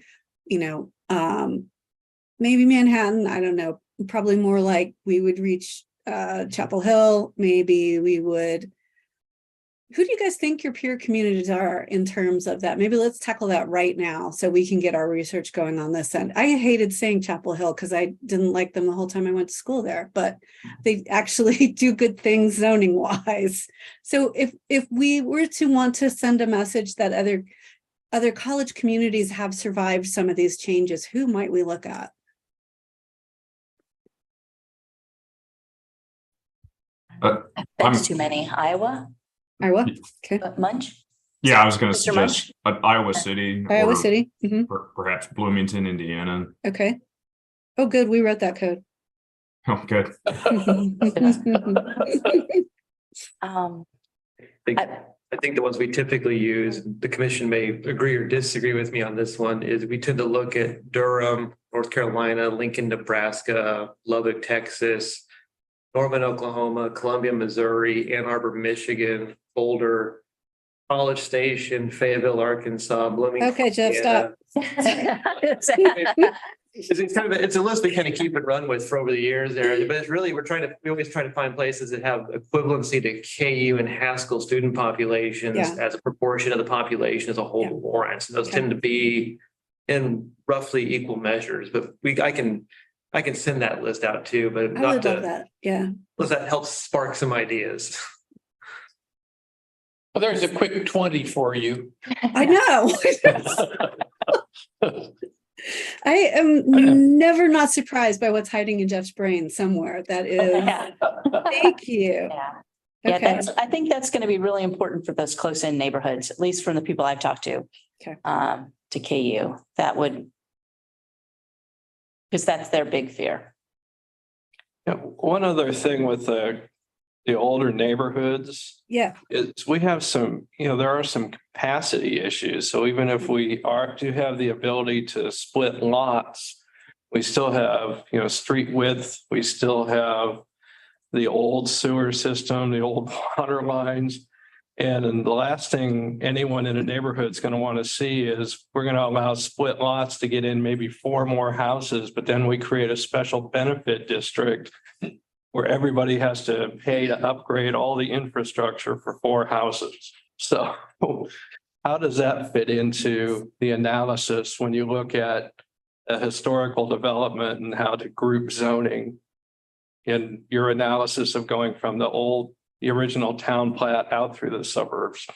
maybe Manhattan, I don't know, probably more like we would reach Chapel Hill. Maybe we would, who do you guys think your peer communities are in terms of that? Maybe let's tackle that right now so we can get our research going on this end. I hated saying Chapel Hill because I didn't like them the whole time I went to school there, but they actually do good things zoning wise. So if we were to want to send a message that other college communities have survived some of these changes, who might we look at? That's too many. Iowa? Iowa? Okay. Munch? Yeah, I was going to Mr. suggest Iowa City. Iowa or City. Mhm. Perhaps Bloomington, Indiana. Okay. Oh, good. We wrote that code. Oh, good. I think the ones we typically use, the commission may agree or disagree with me on this one, is we tend to look at Durham, North Carolina, Lincoln, Nebraska, Lubbock, Texas, Norman, Oklahoma, Columbia, Missouri, Ann Arbor, Michigan, Boulder, College Station, Fayetteville, Arkansas, Bloomington. Okay, Jeff, stop. It's a list we kind of keep and run with for over the years there, but it's really, we always try to find places that have equivalency to KU and Haskell student populations as a proportion of the population as a whole of Lawrence. And those tend to be in roughly equal measures, but I can send that list out too, but I would love that. Yeah. Unless that helps spark some ideas. Well, there's a quick 20 for you. I know. I am never not surprised by what's hiding in Jeff's brain somewhere. That is, thank you. Yeah. Yeah, Okay. I think that's going to be really important for those close in neighborhoods, at least from the people I've talked to. Okay. To KU, that would. Because that's their big fear. Yeah, one other thing with the older neighborhoods Yeah, is we have some, there are some capacity issues. So even if we do have the ability to split lots, we still have, street width, we still have the old sewer system, the old water lines. And then the last thing anyone in a neighborhood is going to want to see is we're going to allow split lots to get in maybe 4 more houses, but then we create a special benefit district where everybody has to pay to upgrade all the infrastructure for 4 houses. So how does that fit into the analysis when you look at a historical development and how to group zoning in your analysis of going from the original town plat out through the suburbs?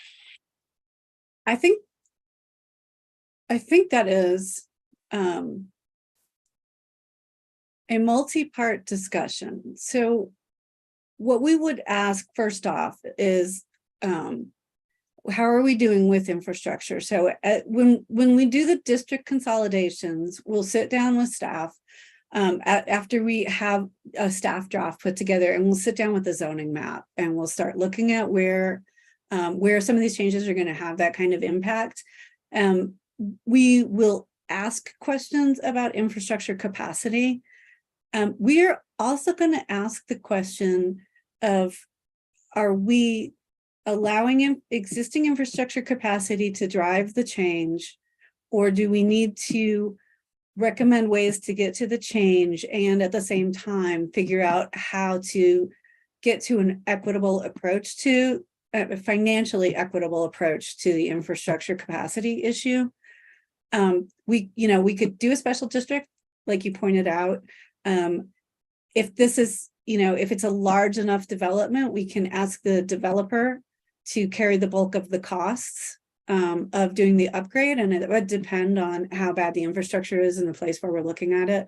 I think that is a multi-part discussion. So what we would ask first off is how are we doing with infrastructure? So when we do the district consolidations, we'll sit down with staff after we have a staff draft put together, and we'll sit down with the zoning map and we'll start looking at where some of these changes are going to have that kind of impact. We will ask questions about infrastructure capacity. We are also going to ask the question of, are we allowing existing infrastructure capacity to drive the change, or do we need to recommend ways to get to the change and at the same time figure out how to get to an equitable approach to a financially equitable approach to the infrastructure capacity issue? We could do a special district, like you pointed out. If this is, if it's a large enough development, we can ask the developer to carry the bulk of the costs of doing the upgrade, and it would depend on how bad the infrastructure is in the place where we're looking at it.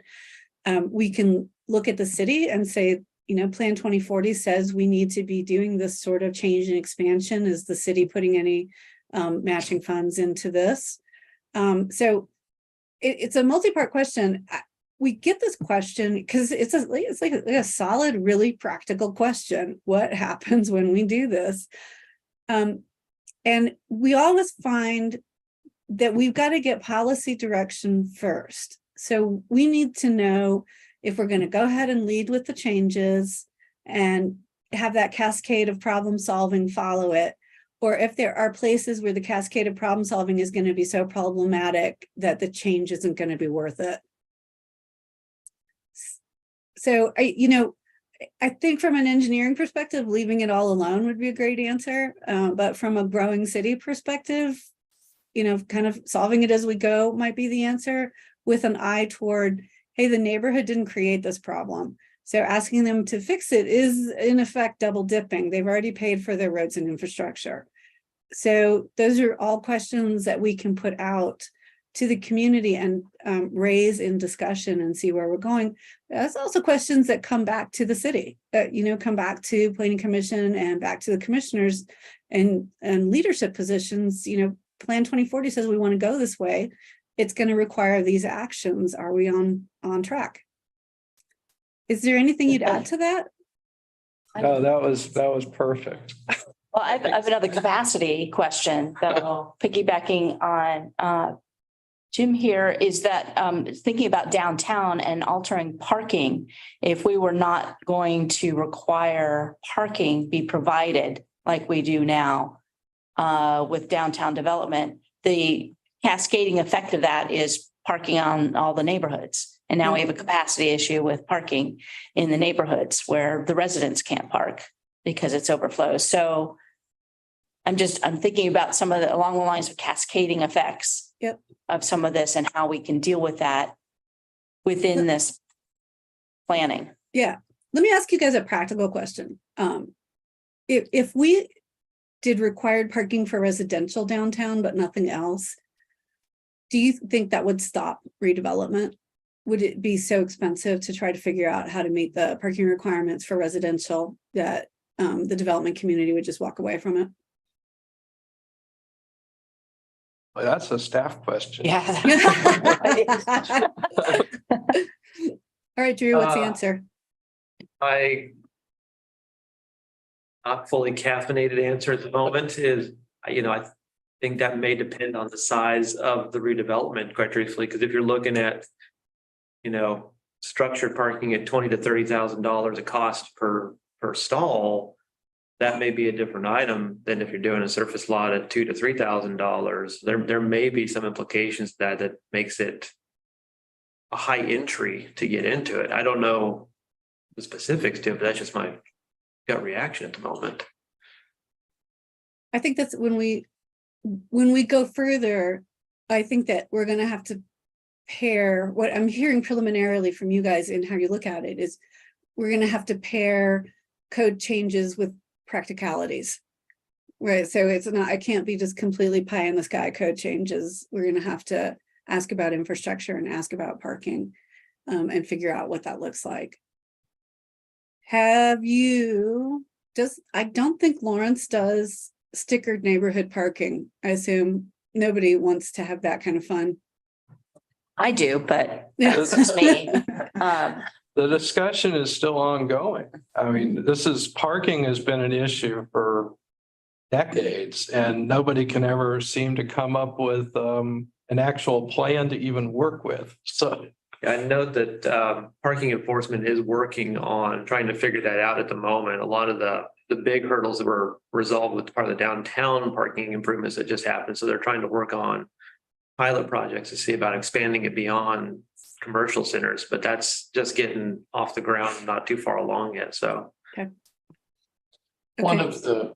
We can look at the city and say, Plan 2040 says we need to be doing this sort of change and expansion. Is the city putting any matching funds into this? So it's a multi-part question. We get this question because it's like a solid, really practical question. What happens when we do this? And we always find that we've got to get policy direction first. So we need to know if we're going to go ahead and lead with the changes and have that cascade of problem solving follow it, or if there are places where the cascade of problem solving is going to be so problematic that the change isn't going to be worth it. So I think from an engineering perspective, leaving it all alone would be a great answer. But from a growing city perspective, kind of solving it as we go might be the answer, with an eye toward, hey, the neighborhood didn't create this problem. So asking them to fix it is in effect double dipping. They've already paid for their roads and infrastructure. So those are all questions that we can put out to the community and raise in discussion and see where we're going. That's also questions that come back to the city, come back to Planning Commission and back to the commissioners and leadership positions. Plan 2040 says we want to go this way. It's going to require these actions. Are we on track? Is there anything you'd add to that? No, that was perfect. Well, I have another capacity question that I'll piggybacking on Jim here, is that thinking about downtown and altering parking. If we were not going to require parking be provided like we do now with downtown development, the cascading effect of that is parking on all the neighborhoods. And now we have a capacity issue with parking in the neighborhoods where the residents can't park because it's overflows. So I'm thinking about some of along the lines of cascading effects of some of this and how we can deal with that within this planning. Yeah. Let me ask you guys a practical question. If we did required parking for residential downtown, but nothing else, do you think that would stop redevelopment? Would it be so expensive to try to figure out how to meet the parking requirements for residential that the development community would just walk away from it. Well, that's a staff question. Yeah. All right, Drew, what's the Uh, answer? I not fully caffeinated answer at the moment is, I think that may depend on the size of the redevelopment, quite truthfully, because if you're looking at, structured parking at $20,000 to $30,000 a cost per stall, that may be a different item than if you're doing a surface lot at $2,000 to $3,000. There may be some implications that makes it a high entry to get into it. I don't know the specifics to it, but that's just my gut reaction at the moment. I think that's when we go further, I think that we're gonna have to pair, what I'm hearing preliminarily from you guys and how you look at it is we're gonna have to pair code changes with practicalities. Right, so it's not, I can't be just completely pie in the sky code changes. We're gonna have to ask about infrastructure and ask about parking and figure out what that looks like. I don't think Lawrence does stickered neighborhood parking. I assume nobody wants to have that kind of fun. I do, but Yeah. that's just me. The discussion is still ongoing. I mean, parking has been an issue for decades and nobody can ever seem to come up with an actual plan to even work with. So I know that parking enforcement is working on trying to figure that out at the moment. A lot of the big hurdles that were resolved with part of the downtown parking improvements that just happened. So they're trying to work on pilot projects to see about expanding it beyond commercial centers, but that's just getting off the ground, not too far along yet. So One Okay. of the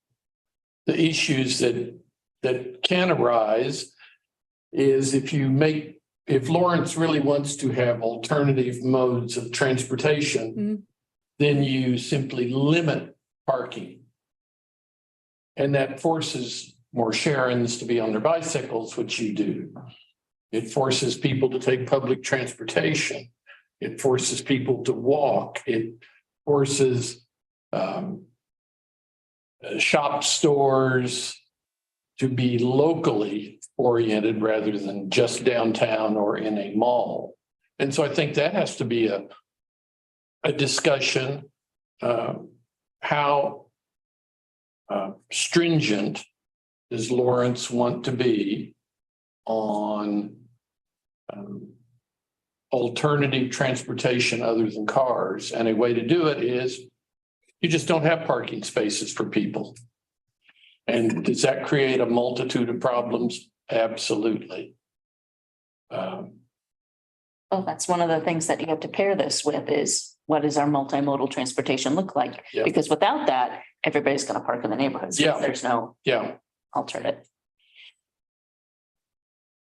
issues that can arise is if Lawrence really wants to have alternative modes of transportation, Mhm. then you simply limit parking. And that forces more Sharons to be on their bicycles, which you do. It forces people to take public transportation. It forces people to walk. It forces shop stores to be locally oriented rather than just downtown or in a mall. And so I think that has to be a discussion, how stringent does Lawrence want to be on alternative transportation other than cars? And a way to do it is you just don't have parking spaces for people. And does that create a multitude of problems? Absolutely. Well, that's one of the things that you have to pair this with is what does our multimodal transportation look like? Yeah. Because without that, everybody's going to park in the neighborhoods. Yeah. There's no Yeah. alternative.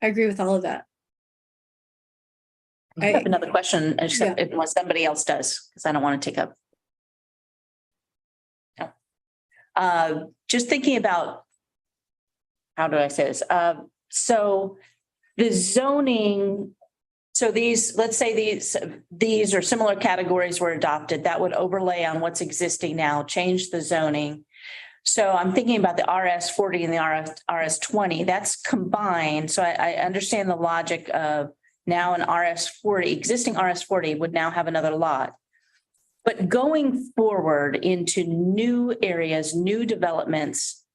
I agree with all of that. I have another question, except Yeah. unless somebody else does, because I don't want to take up. No. Just thinking about, how do I say this? So the zoning, so let's say these are similar categories were adopted, that would overlay on what's existing now, change the zoning. So I'm thinking about the RS 40 and the RS 20, that's combined. So I understand the logic of now an RS 40, existing RS 40 would now have another lot. But going forward into new areas, new developments,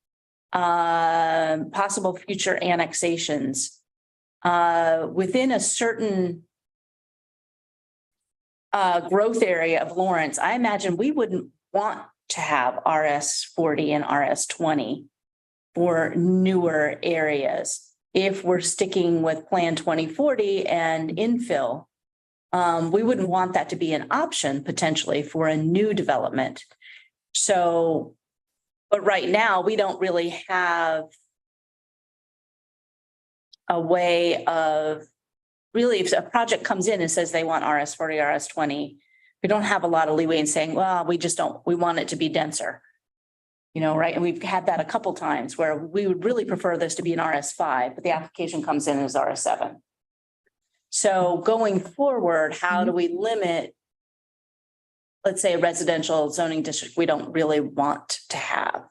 possible future annexations, within a certain growth area of Lawrence, I imagine we wouldn't want to have RS 40 and RS 20 for newer areas. If we're sticking with Plan 2040 and infill, we wouldn't want that to be an option potentially for a new development. So, but right now we don't really have a way of really, if a project comes in and says they want RS 40, RS 20, we don't have a lot of leeway in saying, well, we want it to be denser. Right? And we've had that a couple times where we would really prefer this to be an RS 5, but the application comes in as RS 7. So going forward, how do we limit let's say a residential zoning district we don't really want to have.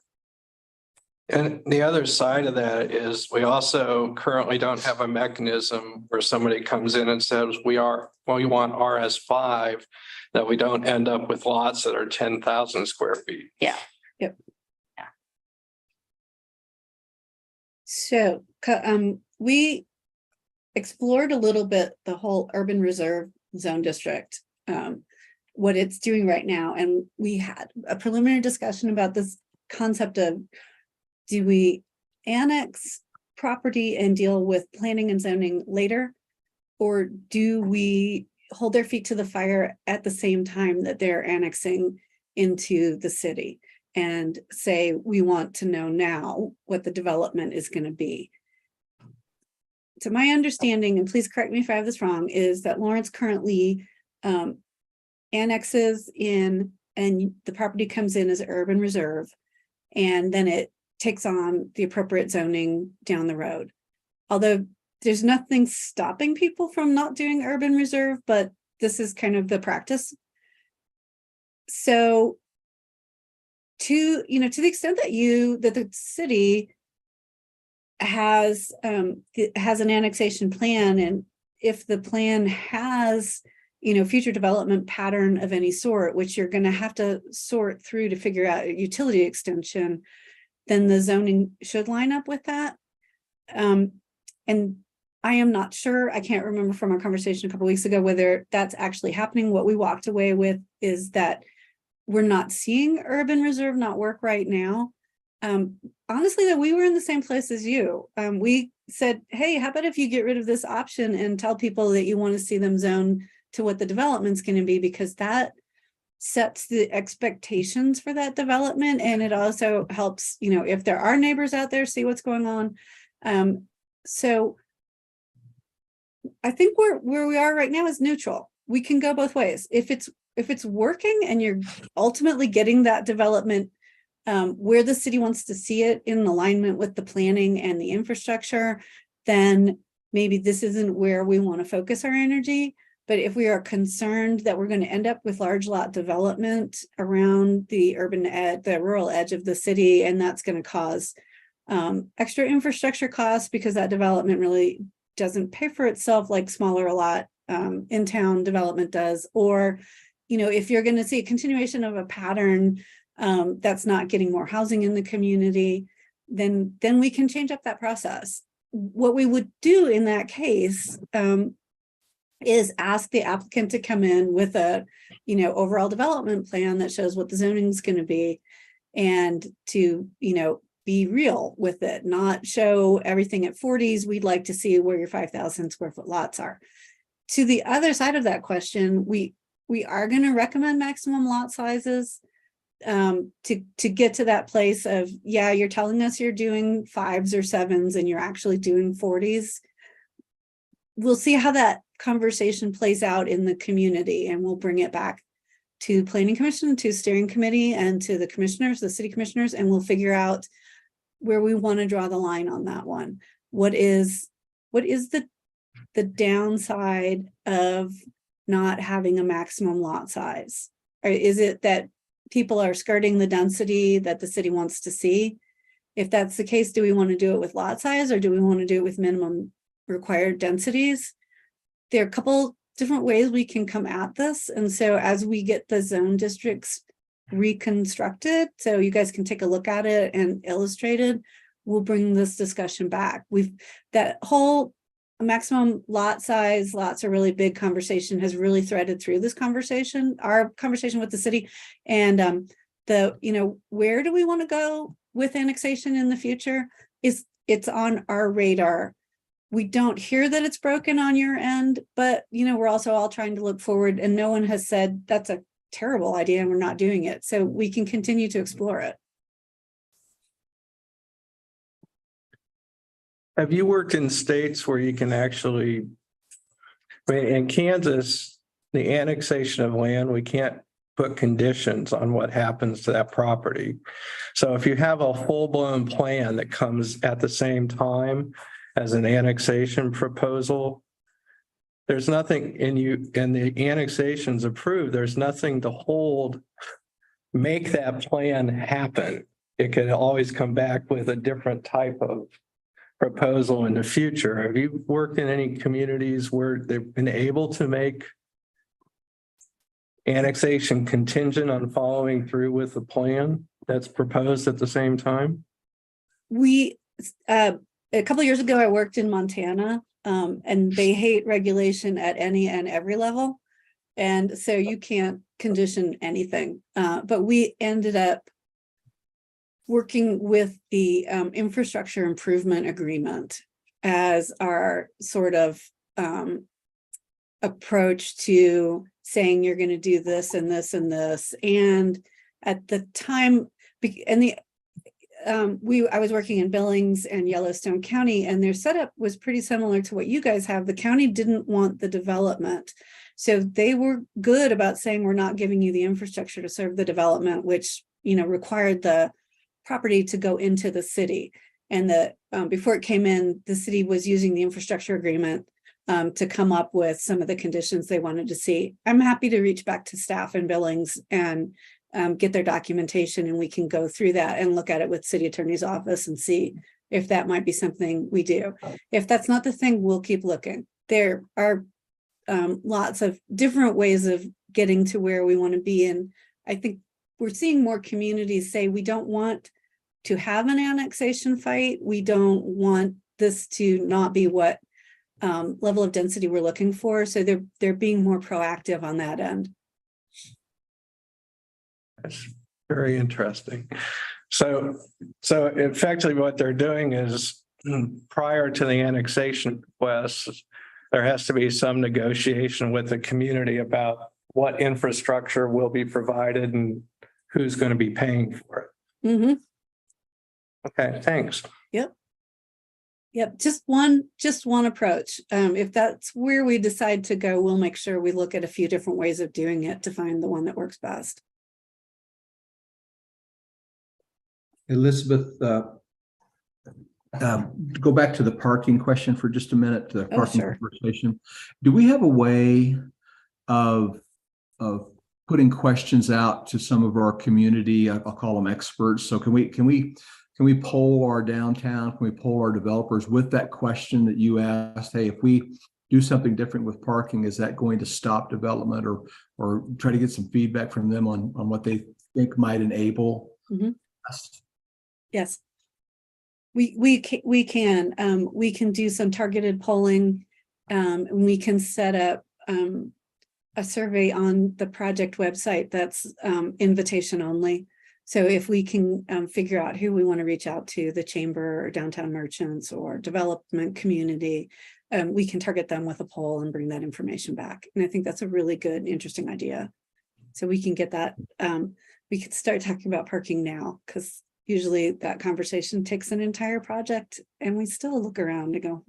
And the other side of that is we also currently don't have a mechanism where somebody comes in and says, we want RS5, that we don't end up with lots that are 10,000 square feet. Yeah. So, we explored a little bit the whole urban reserve zone district, what it's doing right now. And we had a preliminary discussion about this concept of, do we annex property and deal with planning and zoning later? Or do we hold their feet to the fire at the same time that they're annexing into the city and say, we want to know now what the development is going to be? To my understanding, and please correct me if I have this wrong, is that Lawrence currently annexes in, and the property comes in as urban reserve, and then it takes on the appropriate zoning down the road. Although there's nothing stopping people from not doing urban reserve, but this is kind of the practice. So to the extent that the city has an annexation plan, and if the plan has future development pattern of any sort, which you're going to have to sort through to figure out a utility extension, then the zoning should line up with that. And I am not sure, I can't remember from our conversation a couple weeks ago whether that's actually happening. What we walked away with is that we're not seeing urban reserve not work right now. Honestly, that we were in the same place as you. We said, hey, how about if you get rid of this option and tell people that you want to see them zone to what the development's going to be, because that sets the expectations for that development. And it also helps, if there are neighbors out there, see what's going on. So I think where we are right now is neutral. We can go both ways. If it's working and you're ultimately getting that development where the city wants to see it in alignment with the planning and the infrastructure, then maybe this isn't where we want to focus our energy. But if we are concerned that we're going to end up with large lot development around the rural edge of the city, and that's going to cause extra infrastructure costs because that development really doesn't pay for itself like smaller lot in town development does. Or, if you're going to see a continuation of a pattern that's not getting more housing in the community, then we can change up that process. What we would do in that case is ask the applicant to come in with a, overall development plan that shows what the zoning is going to be, and to, be real with it, not show everything at 40s. We'd like to see where your 5,000 square foot lots are. To the other side of that question, we are going to recommend maximum lot sizes to get to that place of, yeah, you're telling us you're doing 5s or 7s and you're actually doing 40s. We'll see how that conversation plays out in the community, and we'll bring it back to Planning Commission, to Steering Committee, and to the commissioners, the city commissioners, and we'll figure out where we want to draw the line on that one. What is the downside of not having a maximum lot size? Or is it that people are skirting the density that the city wants to see? If that's the case, do we want to do it with lot size, or do we want to do it with minimum required densities? There are a couple different ways we can come at this. And so as we get the zone districts reconstructed, so you guys can take a look at it and illustrated, we'll bring this discussion back. That whole maximum lot size, lots are really big conversation has really threaded through this conversation, our conversation with the city. And where do we want to go with annexation in the future? It's on our radar. We don't hear that it's broken on your end, but we're also all trying to look forward, and no one has said that's a terrible idea and we're not doing it. So we can continue to explore it. Have you worked in states where you can actually, in Kansas, the annexation of land, we can't put conditions on what happens to that property. So if you have a full-blown plan that comes at the same time as an annexation proposal, there's nothing and the annexation's approved, there's nothing to make that plan happen. It could always come back with a different type of proposal in the future. Have you worked in any communities where they've been able to make annexation contingent on following through with the plan that's proposed at the same time? We, a couple of years ago, I worked in Montana, and they hate regulation at any and every level. And so you can't condition anything. But we ended up working with the infrastructure improvement agreement as our sort of approach to saying you're going to do this and this and this. And at the time, I was working in Billings and Yellowstone County, and their setup was pretty similar to what you guys have. The county didn't want the development. So they were good about saying, we're not giving you the infrastructure to serve the development, which, required the property to go into the city. And before it came in, the city was using the infrastructure agreement to come up with some of the conditions they wanted to see. I'm happy to reach back to staff in Billings and get their documentation, and we can go through that and look at it with city attorney's office and see if that might be something we do. If that's not the thing, we'll keep looking. There are lots of different ways of getting to where we want to be. And I think we're seeing more communities say, we don't want to have an annexation fight. We don't want this to not be what level of density we're looking for. So they're being more proactive on that end. That's very interesting. So effectively what they're doing is prior to the annexation request, there has to be some negotiation with the community about what infrastructure will be provided and who's going to be paying for it. Mm-hmm. Okay, thanks. Yep. Just one approach. If that's where we decide to go, we'll make sure we look at a few different ways of doing it to find the one that works best. Elizabeth, go back to the parking question for just a minute, the parking sure. conversation. Do we have a way of putting questions out to some of our community? I'll call them experts. So can we poll our downtown? Can we poll our developers with that question that you asked? Hey, if we do something different with parking, is that going to stop development, or try to get some feedback from them on what they think might enable? Mm-hmm. Yes, we can. We can do some targeted polling. And we can set up a survey on the project website that's invitation only. So if we can figure out who we want to reach out to, the chamber or downtown merchants or development community, we can target them with a poll and bring that information back. And I think that's a really good, interesting idea. So we can get that. We could start talking about parking now, because usually that conversation takes an entire project and we still look around and go,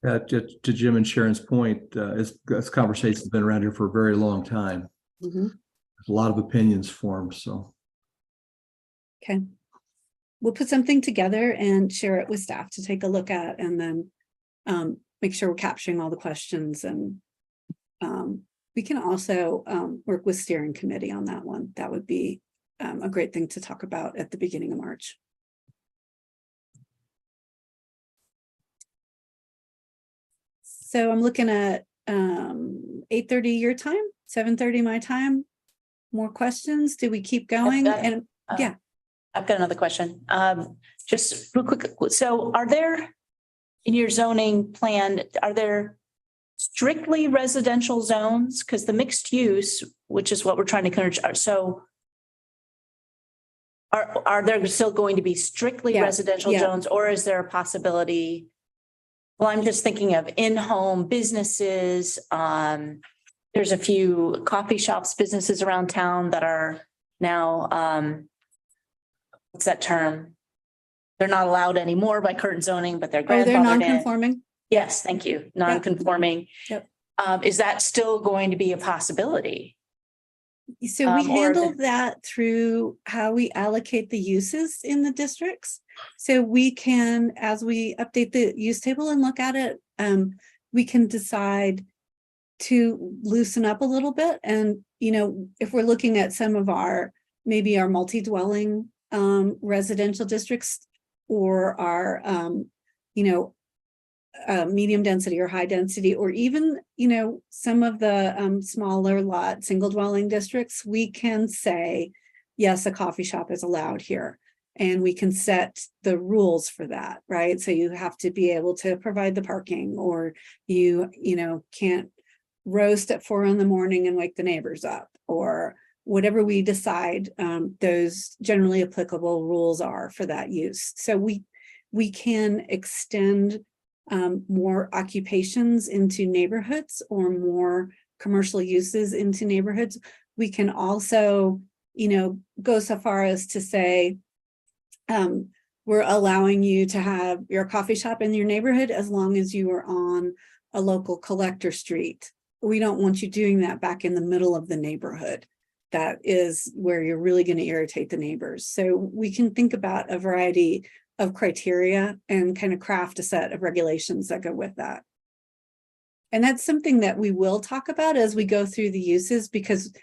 To Jim and Sharon's point, this conversation's been around here for a very long time. Mm-hmm. There's a lot of opinions formed, so. Okay. We'll put something together and share it with staff to take a look at, and then make sure we're capturing all the questions. And we can also work with steering committee on that one. That would be a great thing to talk about at the beginning of March. So I'm looking at 8:30 your time, 7:30 my time. More questions? Do we keep going? Yeah. I've got another question. Just real quick. So are there, in your zoning plan, are there strictly residential zones? Because the mixed use, which is what we're trying to encourage, are there still going to be strictly residential zones, or is there a possibility? Well, I'm just thinking of in-home businesses. There's a few coffee shops, businesses around town that are now, what's that term? They're not allowed anymore by current zoning, but they're grandfathered they're in. non-conforming. Yes, thank you. Non-conforming. Yep. Is that still going to be a possibility? So we handle that through how we allocate the uses in the districts. So we can, as we update the use table and look at it, we can decide to loosen up a little bit. And, if we're looking at some of our, maybe our multi-dwelling residential districts or our, medium density or high density, or even, some of the smaller lot, single dwelling districts, we can say, yes, a coffee shop is allowed here. And we can set the rules for that, right? So you have to be able to provide the parking, or you can't roast at 4 a.m. and wake the neighbors up, or whatever we decide those generally applicable rules are for that use. So we can extend more occupations into neighborhoods, or more commercial uses into neighborhoods. We can also, go so far as to say, we're allowing you to have your coffee shop in your neighborhood as long as you are on a local collector street. We don't want you doing that back in the middle of the neighborhood. That is where you're really going to irritate the neighbors. So we can think about a variety of criteria and kind of craft a set of regulations that go with that. And that's something that we will talk about as we go through the uses, because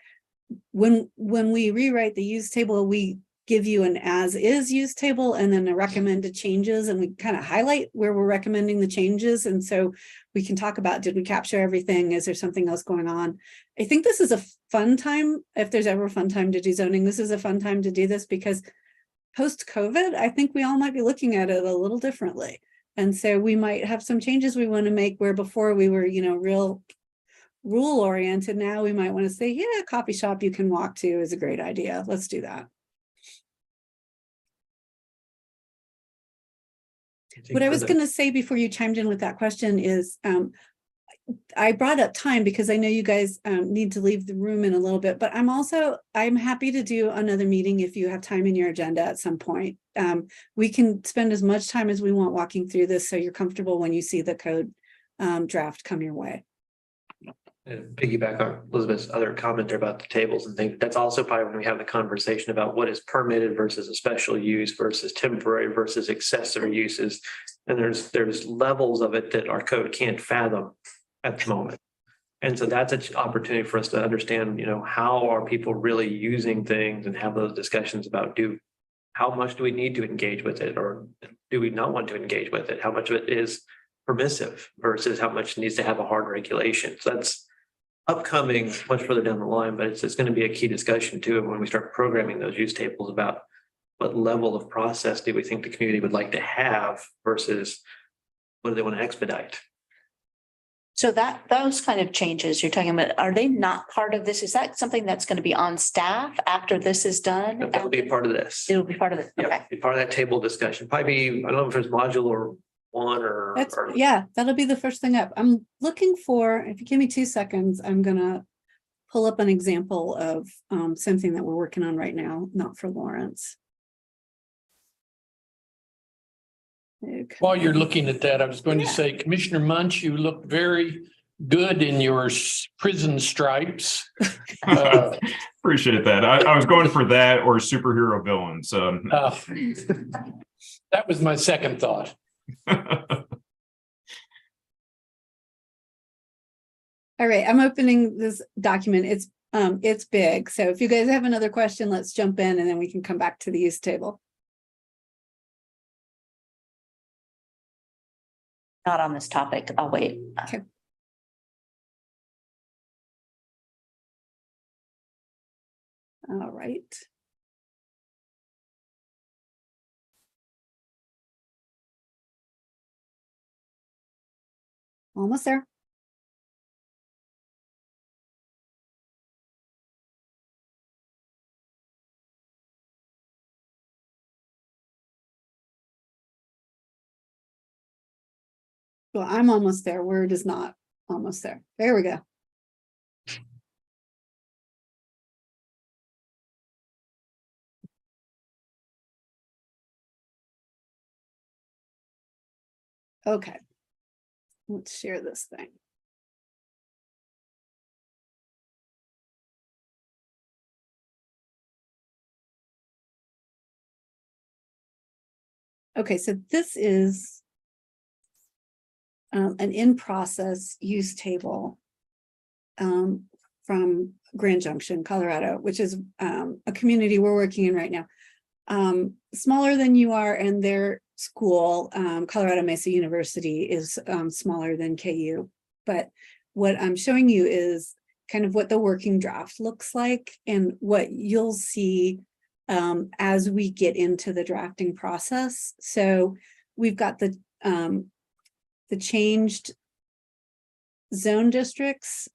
when we rewrite the use table, we give you an as is use table and then a recommended changes, and we kind of highlight where we're recommending the changes. And so we can talk about, did we capture everything? Is there something else going on? I think this is a fun time. If there's ever a fun time to do zoning, this is a fun time to do this, because post-COVID, I think we all might be looking at it a little differently. And so we might have some changes we want to make, where before we were, real rule oriented. Now we might want to say, yeah, a coffee shop you can walk to is a great idea. Let's do that. What I was going to say before you chimed in with that question is, I brought up time because I know you guys need to leave the room in a little bit, but I'm happy to do another meeting if you have time in your agenda at some point. We can spend as much time as we want walking through this, so you're comfortable when you see the code draft come your way. And piggyback on Elizabeth's other comment there about the tables and things, that's also probably when we have the conversation about what is permitted versus a special use versus temporary versus accessory uses. And there's levels of it that our code can't fathom at the moment. And so that's an opportunity for us to understand, how are people really using things, and have those discussions about how much do we need to engage with it, or do we not want to engage with it? How much of it is permissive versus how much needs to have a hard regulation? So that's upcoming much further down the line, but it's going to be a key discussion too when we start programming those use tables about what level of process do we think the community would like to have versus what do they want to expedite. So those kind of changes you're talking about, are they not part of this? Is that something that's going to be on staff after this is done? That'll be a part of this. It'll be part of it. Yeah, Okay. be part of that table discussion. Probably be, I don't know if there's modular one or. Yeah, that'll be the first thing up. I'm looking for, if you give me 2 seconds, I'm gonna pull up an example of something that we're working on right now, not for Lawrence. Okay. While you're looking at that, I was going to say, Commissioner Munch, you look very good in your prison stripes. Appreciate that. I was going for that or superhero villain. So That was my second thought. All right, I'm opening this document. It's big. So if you guys have another question, let's jump in and then we can come back to the use table. Not on this topic. I'll wait. Okay. All right. Almost there. Well, I'm almost there. Word is not almost there. There we go. Okay. Let's share this thing. Okay, so this is an in-process use table from Grand Junction, Colorado, which is a community we're working in right now. Smaller than you are, and their school, Colorado Mesa University, is smaller than KU. But what I'm showing you is kind of what the working draft looks like and what you'll see as we get into the drafting process. So we've got the changed zone districts.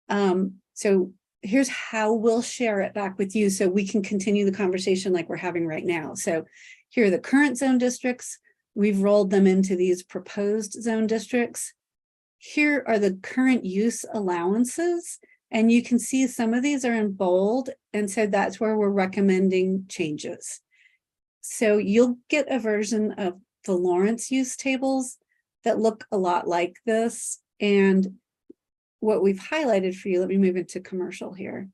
So here's how we'll share it back with you so we can continue the conversation like we're having right now. So here are the current zone districts. We've rolled them into these proposed zone districts. Here are the current use allowances. And you can see some of these are in bold. And so that's where we're recommending changes. So you'll get a version of the Lawrence use tables that look a lot like this. And what we've highlighted for you, let me move into commercial here.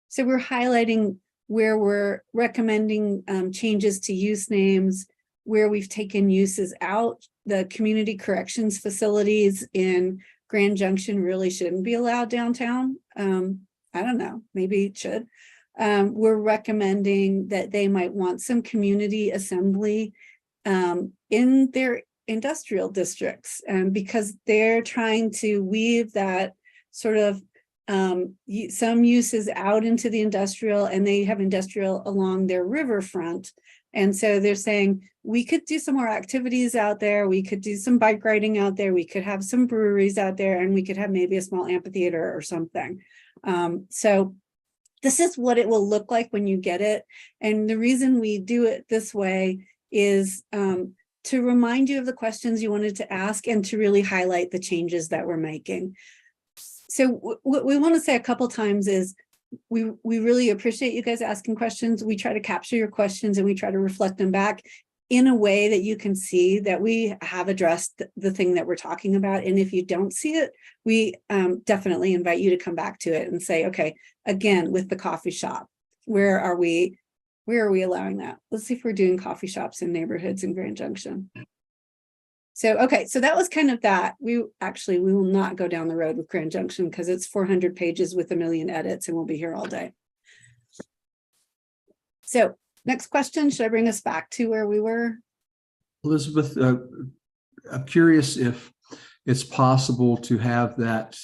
So we're highlighting where we're recommending changes to use names, where we've taken uses out. The community corrections facilities in Grand Junction really shouldn't be allowed downtown. I don't know, maybe it should. We're recommending that they might want some community assembly in their industrial districts, because they're trying to weave that sort of some uses out into the industrial, and they have industrial along their riverfront. And so they're saying we could do some more activities out there. We could do some bike riding out there. We could have some breweries out there, and we could have maybe a small amphitheater or something. So this is what it will look like when you get it. And the reason we do it this way is to remind you of the questions you wanted to ask and to really highlight the changes that we're making. So what we want to say a couple times is we really appreciate you guys asking questions. We try to capture your questions and we try to reflect them back in a way that you can see that we have addressed the thing that we're talking about. And if you don't see it, we definitely invite you to come back to it and say, okay, again, with the coffee shop, where are we allowing that? Let's see if we're doing coffee shops in neighborhoods in Grand Junction. So, okay, so that was kind of that. We will not go down the road with Grand Junction because it's 400 pages with 1 million edits and we'll be here all day. So next question, should I bring us back to where we were? Elizabeth, I'm curious if it's possible to have that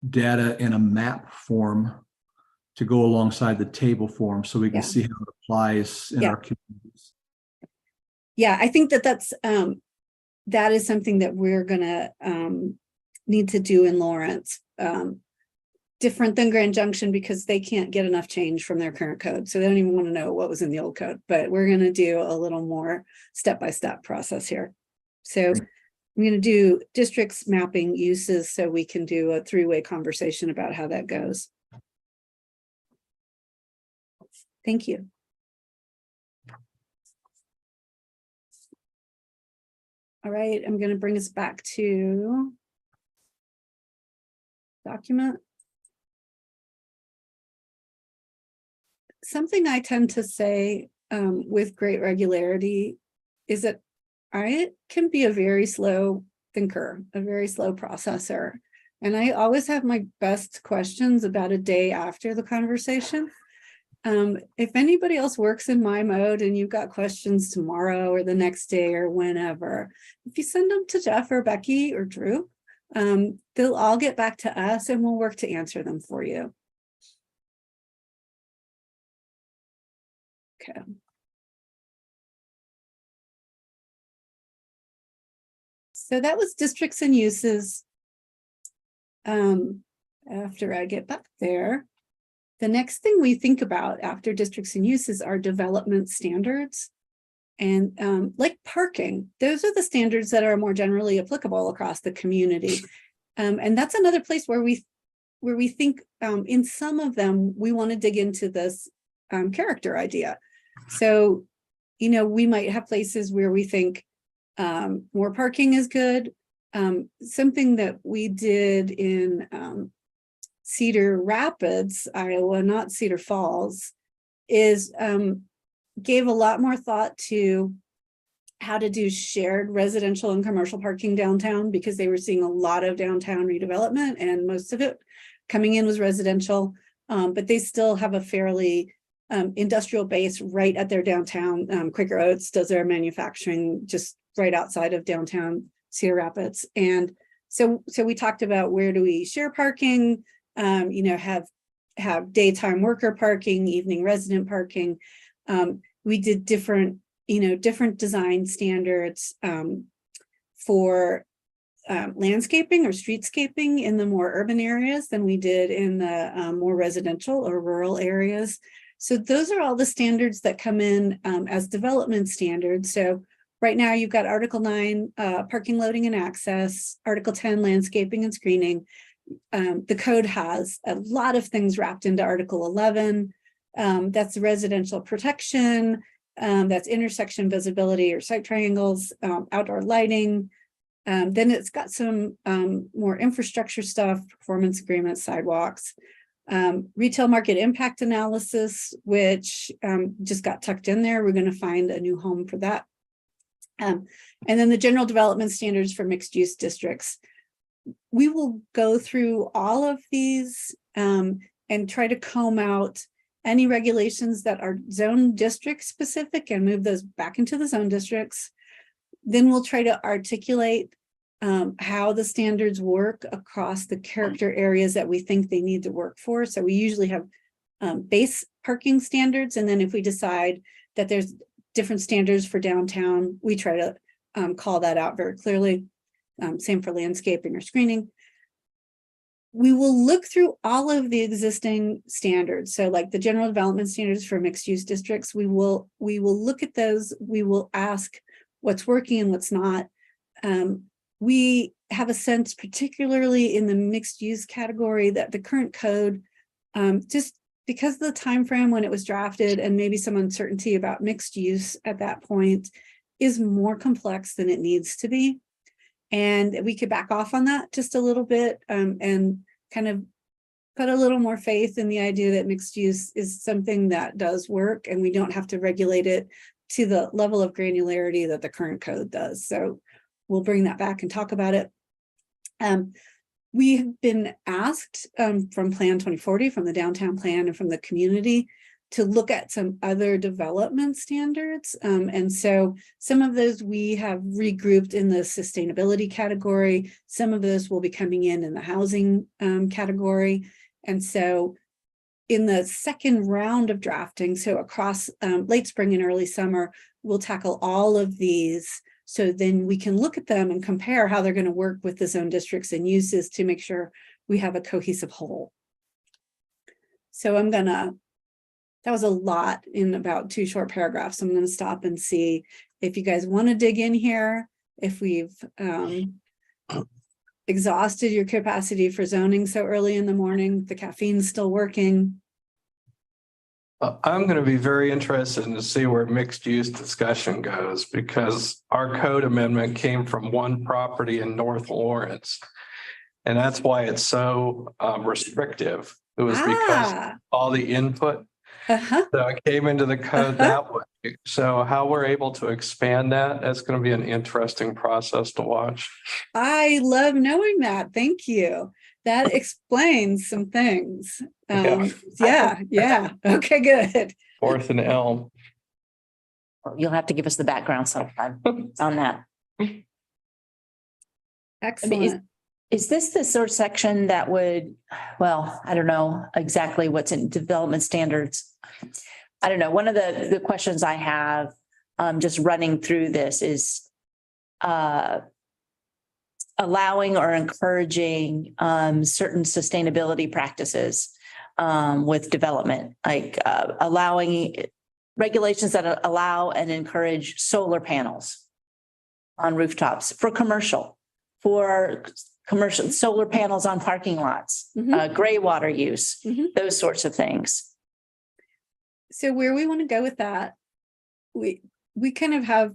data in a map form to go alongside the table form so we can see how it applies in our communities. Yeah, I think that is something that we're gonna need to do in Lawrence. Different than Grand Junction because they can't get enough change from their current code. So they don't even want to know what was in the old code, but we're gonna do a little more step-by-step process here. So I'm gonna do districts mapping uses so we can do a three-way conversation about how that goes. Thank you. All right, I'm going to bring us back to document. Something I tend to say with great regularity is that I can be a very slow thinker, a very slow processor. And I always have my best questions about a day after the conversation. If anybody else works in my mode and you've got questions tomorrow or the next day or whenever, if you send them to Jeff or Becky or Drew, they'll all get back to us and we'll work to answer them for you. Okay. So that was districts and uses. After I get back there. The next thing we think about after districts and uses are development standards. And like parking, those are the standards that are more generally applicable across the community. And that's another place where we think in some of them, we want to dig into this character idea. So, we might have places where we think more parking is good. Something that we did in Cedar Rapids, Iowa, not Cedar Falls, is gave a lot more thought to how to do shared residential and commercial parking downtown, because they were seeing a lot of downtown redevelopment and most of it coming in was residential. But they still have a fairly industrial base right at their downtown. Quaker Oats does their manufacturing just right outside of downtown Cedar Rapids. And so we talked about, where do we share parking, have daytime worker parking, evening resident parking. We did different design standards for landscaping or streetscaping in the more urban areas than we did in the more residential or rural areas. So those are all the standards that come in as development standards. So right now you've got Article 9, parking, loading, and access, Article 10, landscaping and screening. The code has a lot of things wrapped into Article 11. That's residential protection, that's intersection visibility or site triangles, outdoor lighting. Then it's got some more infrastructure stuff, performance agreements, sidewalks, retail market impact analysis, which just got tucked in there. We're going to find a new home for that. And then the general development standards for mixed use districts. We will go through all of these and try to comb out any regulations that are zone district specific and move those back into the zone districts. Then we'll try to articulate how the standards work across the character areas that we think they need to work for. So we usually have base parking standards. And then if we decide that there's different standards for downtown, we try to call that out very clearly. Same for landscaping or screening. We will look through all of the existing standards. So like the general development standards for mixed use districts, we will look at those. We will ask what's working and what's not. We have a sense, particularly in the mixed use category, that the current code, just because of the time frame when it was drafted and maybe some uncertainty about mixed use at that point, is more complex than it needs to be. And we could back off on that just a little bit and kind of put a little more faith in the idea that mixed use is something that does work, and we don't have to regulate it to the level of granularity that the current code does. So we'll bring that back and talk about it. We have been asked from Plan 2040, from the downtown plan and from the community, to look at some other development standards. And so some of those we have regrouped in the sustainability category. Some of those will be coming in the housing category. And so in the second round of drafting, so across late spring and early summer, we'll tackle all of these. So then we can look at them and compare how they're going to work with the zone districts and uses to make sure we have a cohesive whole. So that was a lot in about 2 short paragraphs. So I'm going to stop and see if you guys want to dig in here, if we've exhausted your capacity for zoning so early in the morning, the caffeine's still working. I'm going to be very interested to see where mixed use discussion goes, because our code amendment came from one property in North Lawrence. And that's why it's so restrictive. It was because all the input that came into the code that way. So how we're able to expand that's going to be an interesting process to watch. I love knowing that. Thank you. That explains some things. Yeah. Okay, good. Fourth and Elm. You'll have to give us the background sometime on that. Excellent. Is this the sort of section that would, well, I don't know exactly what's in development standards. I don't know. One of the questions I have just running through this is allowing or encouraging certain sustainability practices with development, like allowing regulations that allow and encourage solar panels on rooftops for commercial solar panels on parking lots, gray water use, those sorts of things. So where we want to go with that, we kind of have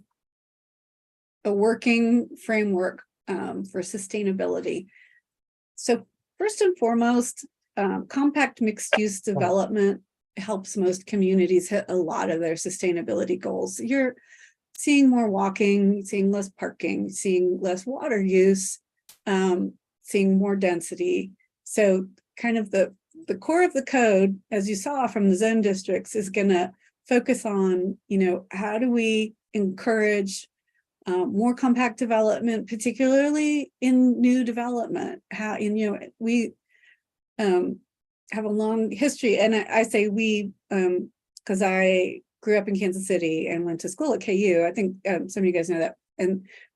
a working framework for sustainability. So first and foremost, compact mixed use development helps most communities hit a lot of their sustainability goals. You're seeing more walking, seeing less parking, seeing less water use, seeing more density. So kind of the core of the code, as you saw from the zone districts, is going to focus on, how do we encourage more compact development, particularly in new development. We have a long history, and I say we, because I grew up in Kansas City and went to school at KU. I think some of you guys know that.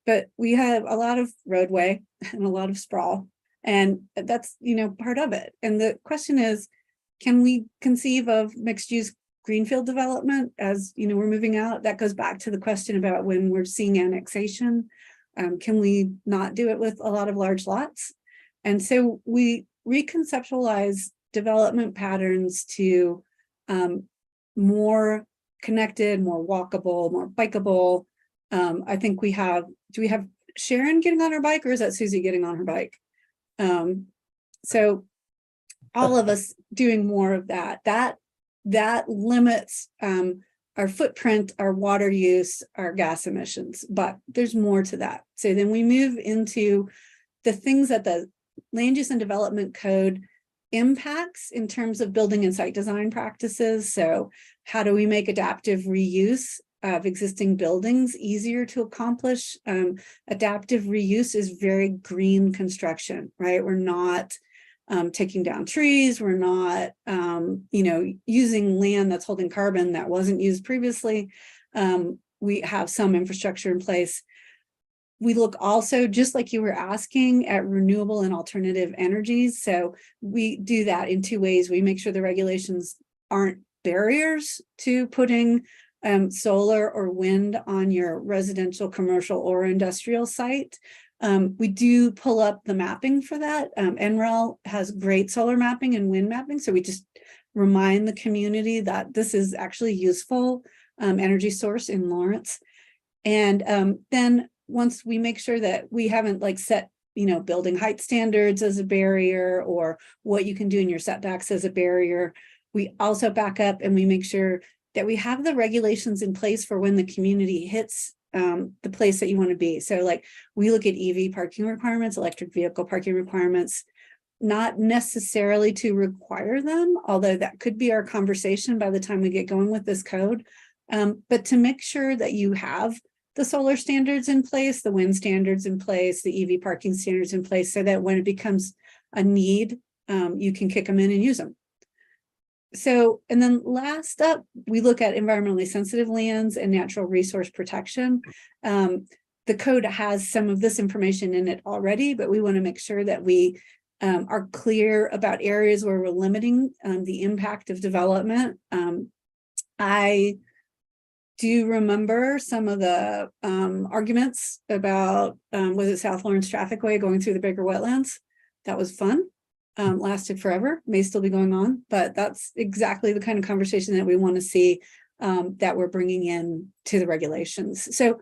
But we have a lot of roadway and a lot of sprawl, and that's, part of it. And the question is, can we conceive of mixed use greenfield development as, we're moving out? That goes back to the question about when we're seeing annexation. Can we not do it with a lot of large lots? And so we reconceptualize development patterns to more connected, more walkable, more bikeable. I think do we have Sharon getting on her bike, or is that Susie getting on her bike? So all of us doing more of that limits our footprint, our water use, our gas emissions, but there's more to that. So then we move into the things that the land use and development code impacts in terms of building and site design practices. So how do we make adaptive reuse of existing buildings easier to accomplish? Adaptive reuse is very green construction, right? We're not taking down trees. We're not, using land that's holding carbon that wasn't used previously. We have some infrastructure in place. We look also, just like you were asking, at renewable and alternative energies. So we do that in two ways. We make sure the regulations aren't barriers to putting solar or wind on your residential, commercial, or industrial site. We do pull up the mapping for that. NREL has great solar mapping and wind mapping. So we just remind the community that this is actually useful energy source in Lawrence. And then once we make sure that we haven't set, building height standards as a barrier, or what you can do in your setbacks as a barrier, we also back up and we make sure that we have the regulations in place for when the community hits the place that you want to be. So we look at EV parking requirements, electric vehicle parking requirements, not necessarily to require them, although that could be our conversation by the time we get going with this code, but to make sure that you have the solar standards in place, the wind standards in place, the EV parking standards in place, so that when it becomes a need, you can kick them in and use them. So, and then last up, we look at environmentally sensitive lands and natural resource protection. The code has some of this information in it already, but we want to make sure that we are clear about areas where we're limiting the impact of development. I do remember some of the arguments about, was it South Lawrence Traffic Way going through the bigger wetlands? That was fun. Lasted forever, may still be going on, but that's exactly the kind of conversation that we want to see that we're bringing in to the regulations. So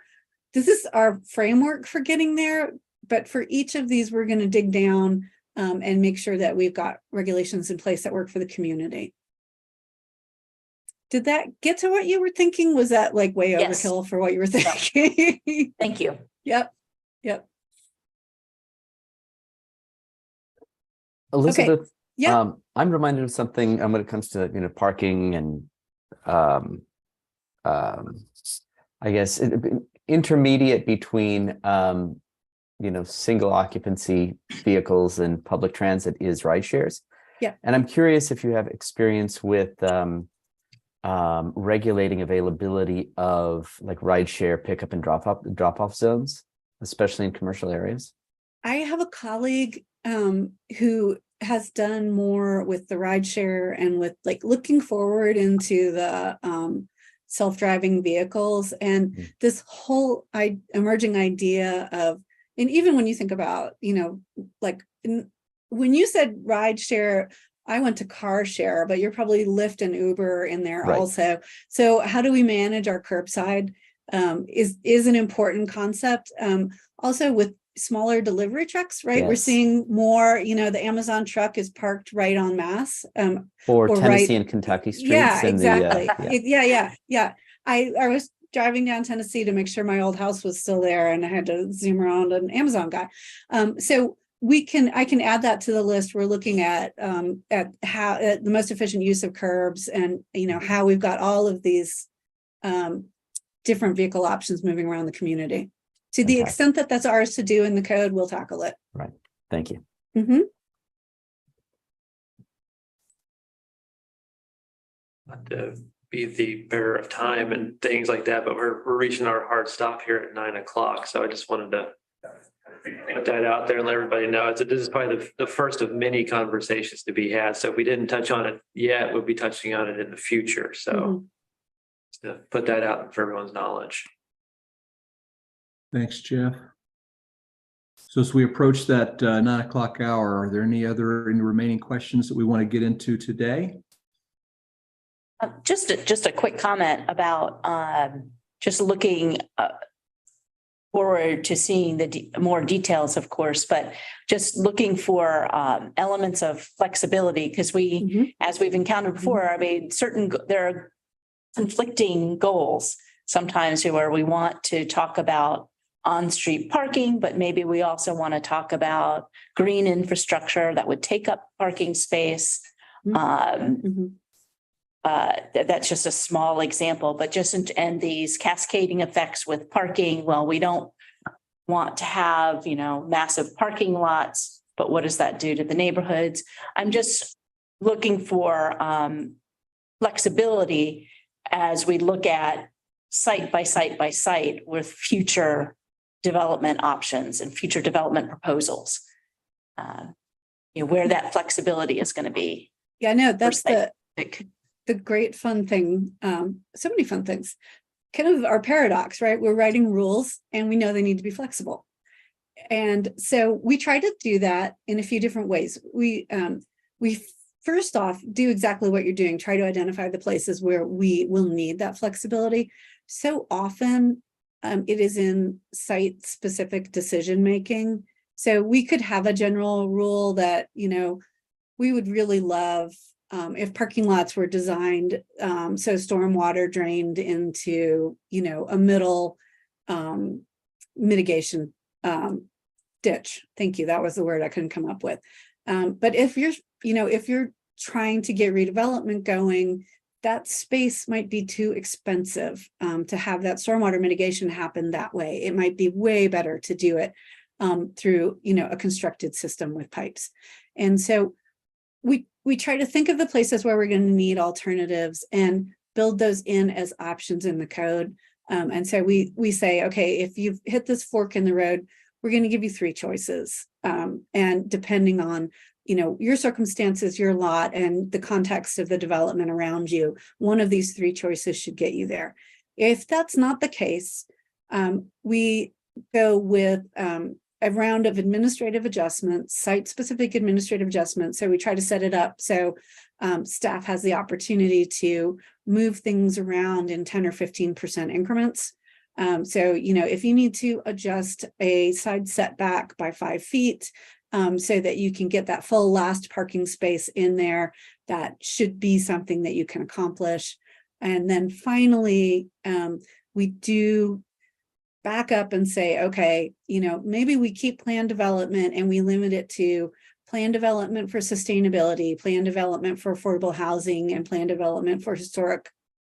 this is our framework for getting there, but for each of these, we're going to dig down and make sure that we've got regulations in place that work for the community. Did that get to what you were thinking? Was that way Yes. overkill for what you were thinking? No. Thank you. Yep. Elizabeth, Yeah. I'm reminded of something when it comes to parking and I guess intermediate between single occupancy vehicles and public transit is ride shares. Yeah. And I'm curious if you have experience with regulating availability of ride share pickup and drop off zones, especially in commercial areas. I have a colleague who has done more with the rideshare and with looking forward into the self-driving vehicles and this whole emerging idea of, and even when you think about, when you said rideshare, I went to car share, but you're probably Lyft and Uber in there Right. also. So how do we manage our curbside is an important concept. Also with smaller delivery trucks, right? We're Yes. seeing more, the Amazon truck is parked right on Mass. Or Or Tennessee right- and Kentucky streets. Yeah, and exactly. the, Yeah. I was driving down Tennessee to make sure my old house was still there, and I had to zoom around an Amazon guy. So I can add that to the list. We're looking at the most efficient use of curbs, and how we've got all of these different vehicle options moving around the community. To the Okay. extent that that's ours to do in the code, we'll tackle it. Right. Thank you. Mhm. Not to be the bearer of time and things like that, but we're reaching our hard stop here at 9 o'clock. So I just wanted to put that out there and let everybody know. This is probably the first of many conversations to be had. So if we didn't touch on it yet, we'll be touching on it in the future. So Mhm. just to put that out for everyone's knowledge. Thanks, Jeff. So as we approach that 9 o'clock hour, are there any remaining questions that we want to get into today? Just a quick comment about just looking forward to seeing the more details, of course, but just looking for elements of flexibility, because as we've encountered before, I mean, there are conflicting goals sometimes where we want to talk about on-street parking, but maybe we also want to talk about green infrastructure that would take up parking space. That's just a small example, but and these cascading effects with parking. Well, we don't want to have, massive parking lots, but what does that do to the neighborhoods? I'm just looking for flexibility as we look at site by site by site with future development options and future development proposals. Where that flexibility is going to be. Yeah, no, that's the Like, great fun thing. So many fun things. Kind of our paradox, right? We're writing rules and we know they need to be flexible. And so we try to do that in a few different ways. We first off do exactly what you're doing, try to identify the places where we will need that flexibility. So often it is in site specific decision making. So we could have a general rule that, we would really love if parking lots were designed so stormwater drained into, a middle mitigation ditch. Thank you. That was the word I couldn't come up with. But if you're trying to get redevelopment going, that space might be too expensive to have that stormwater mitigation happen that way. It might be way better to do it through, a constructed system with pipes. And so we try to think of the places where we're going to need alternatives and build those in as options in the code. And so we say, okay, if you've hit this fork in the road, we're going to give you 3 choices. And depending on, your circumstances, your lot, and the context of the development around you, one of these 3 choices should get you there. If that's not the case, we go with a round of administrative adjustments, site-specific administrative adjustments. So we try to set it up so staff has the opportunity to move things around in 10 or 15% increments. So, if you need to adjust a side setback by 5 feet so that you can get that full last parking space in there, that should be something that you can accomplish. And then finally, we do back up and say, okay, maybe we keep plan development and we limit it to plan development for sustainability, plan development for affordable housing, and plan development for historic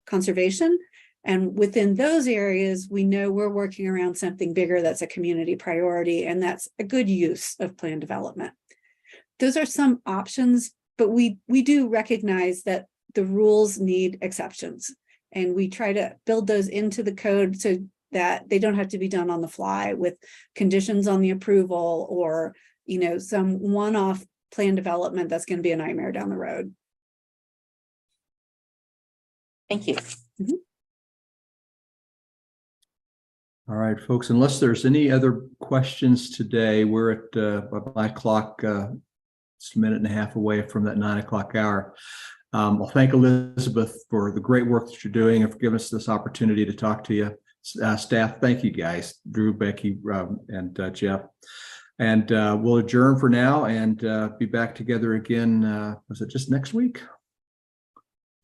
conservation. And within those areas, we know we're working around something bigger that's a community priority, and that's a good use of plan development. Those are some options, but we do recognize that the rules need exceptions, and we try to build those into the code so that they don't have to be done on the fly with conditions on the approval or, some one-off plan development that's going to be a nightmare down the road. thank you. All right, folks, unless there's any other questions today, we're at my clock, just a minute and a half away from that 9 o'clock hour. I'll thank Elizabeth for the great work that you're doing and for giving us this opportunity to talk to you. Staff, thank you guys, Drew, Becky, and Jeff. And we'll adjourn for now and be back together again. Was it just next week?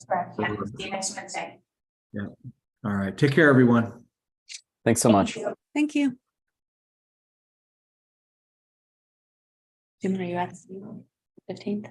Correct. Yeah. See you next Wednesday. Yeah. All right. Take care, everyone. Thanks so much. Thank you. Jim, are you at 15th?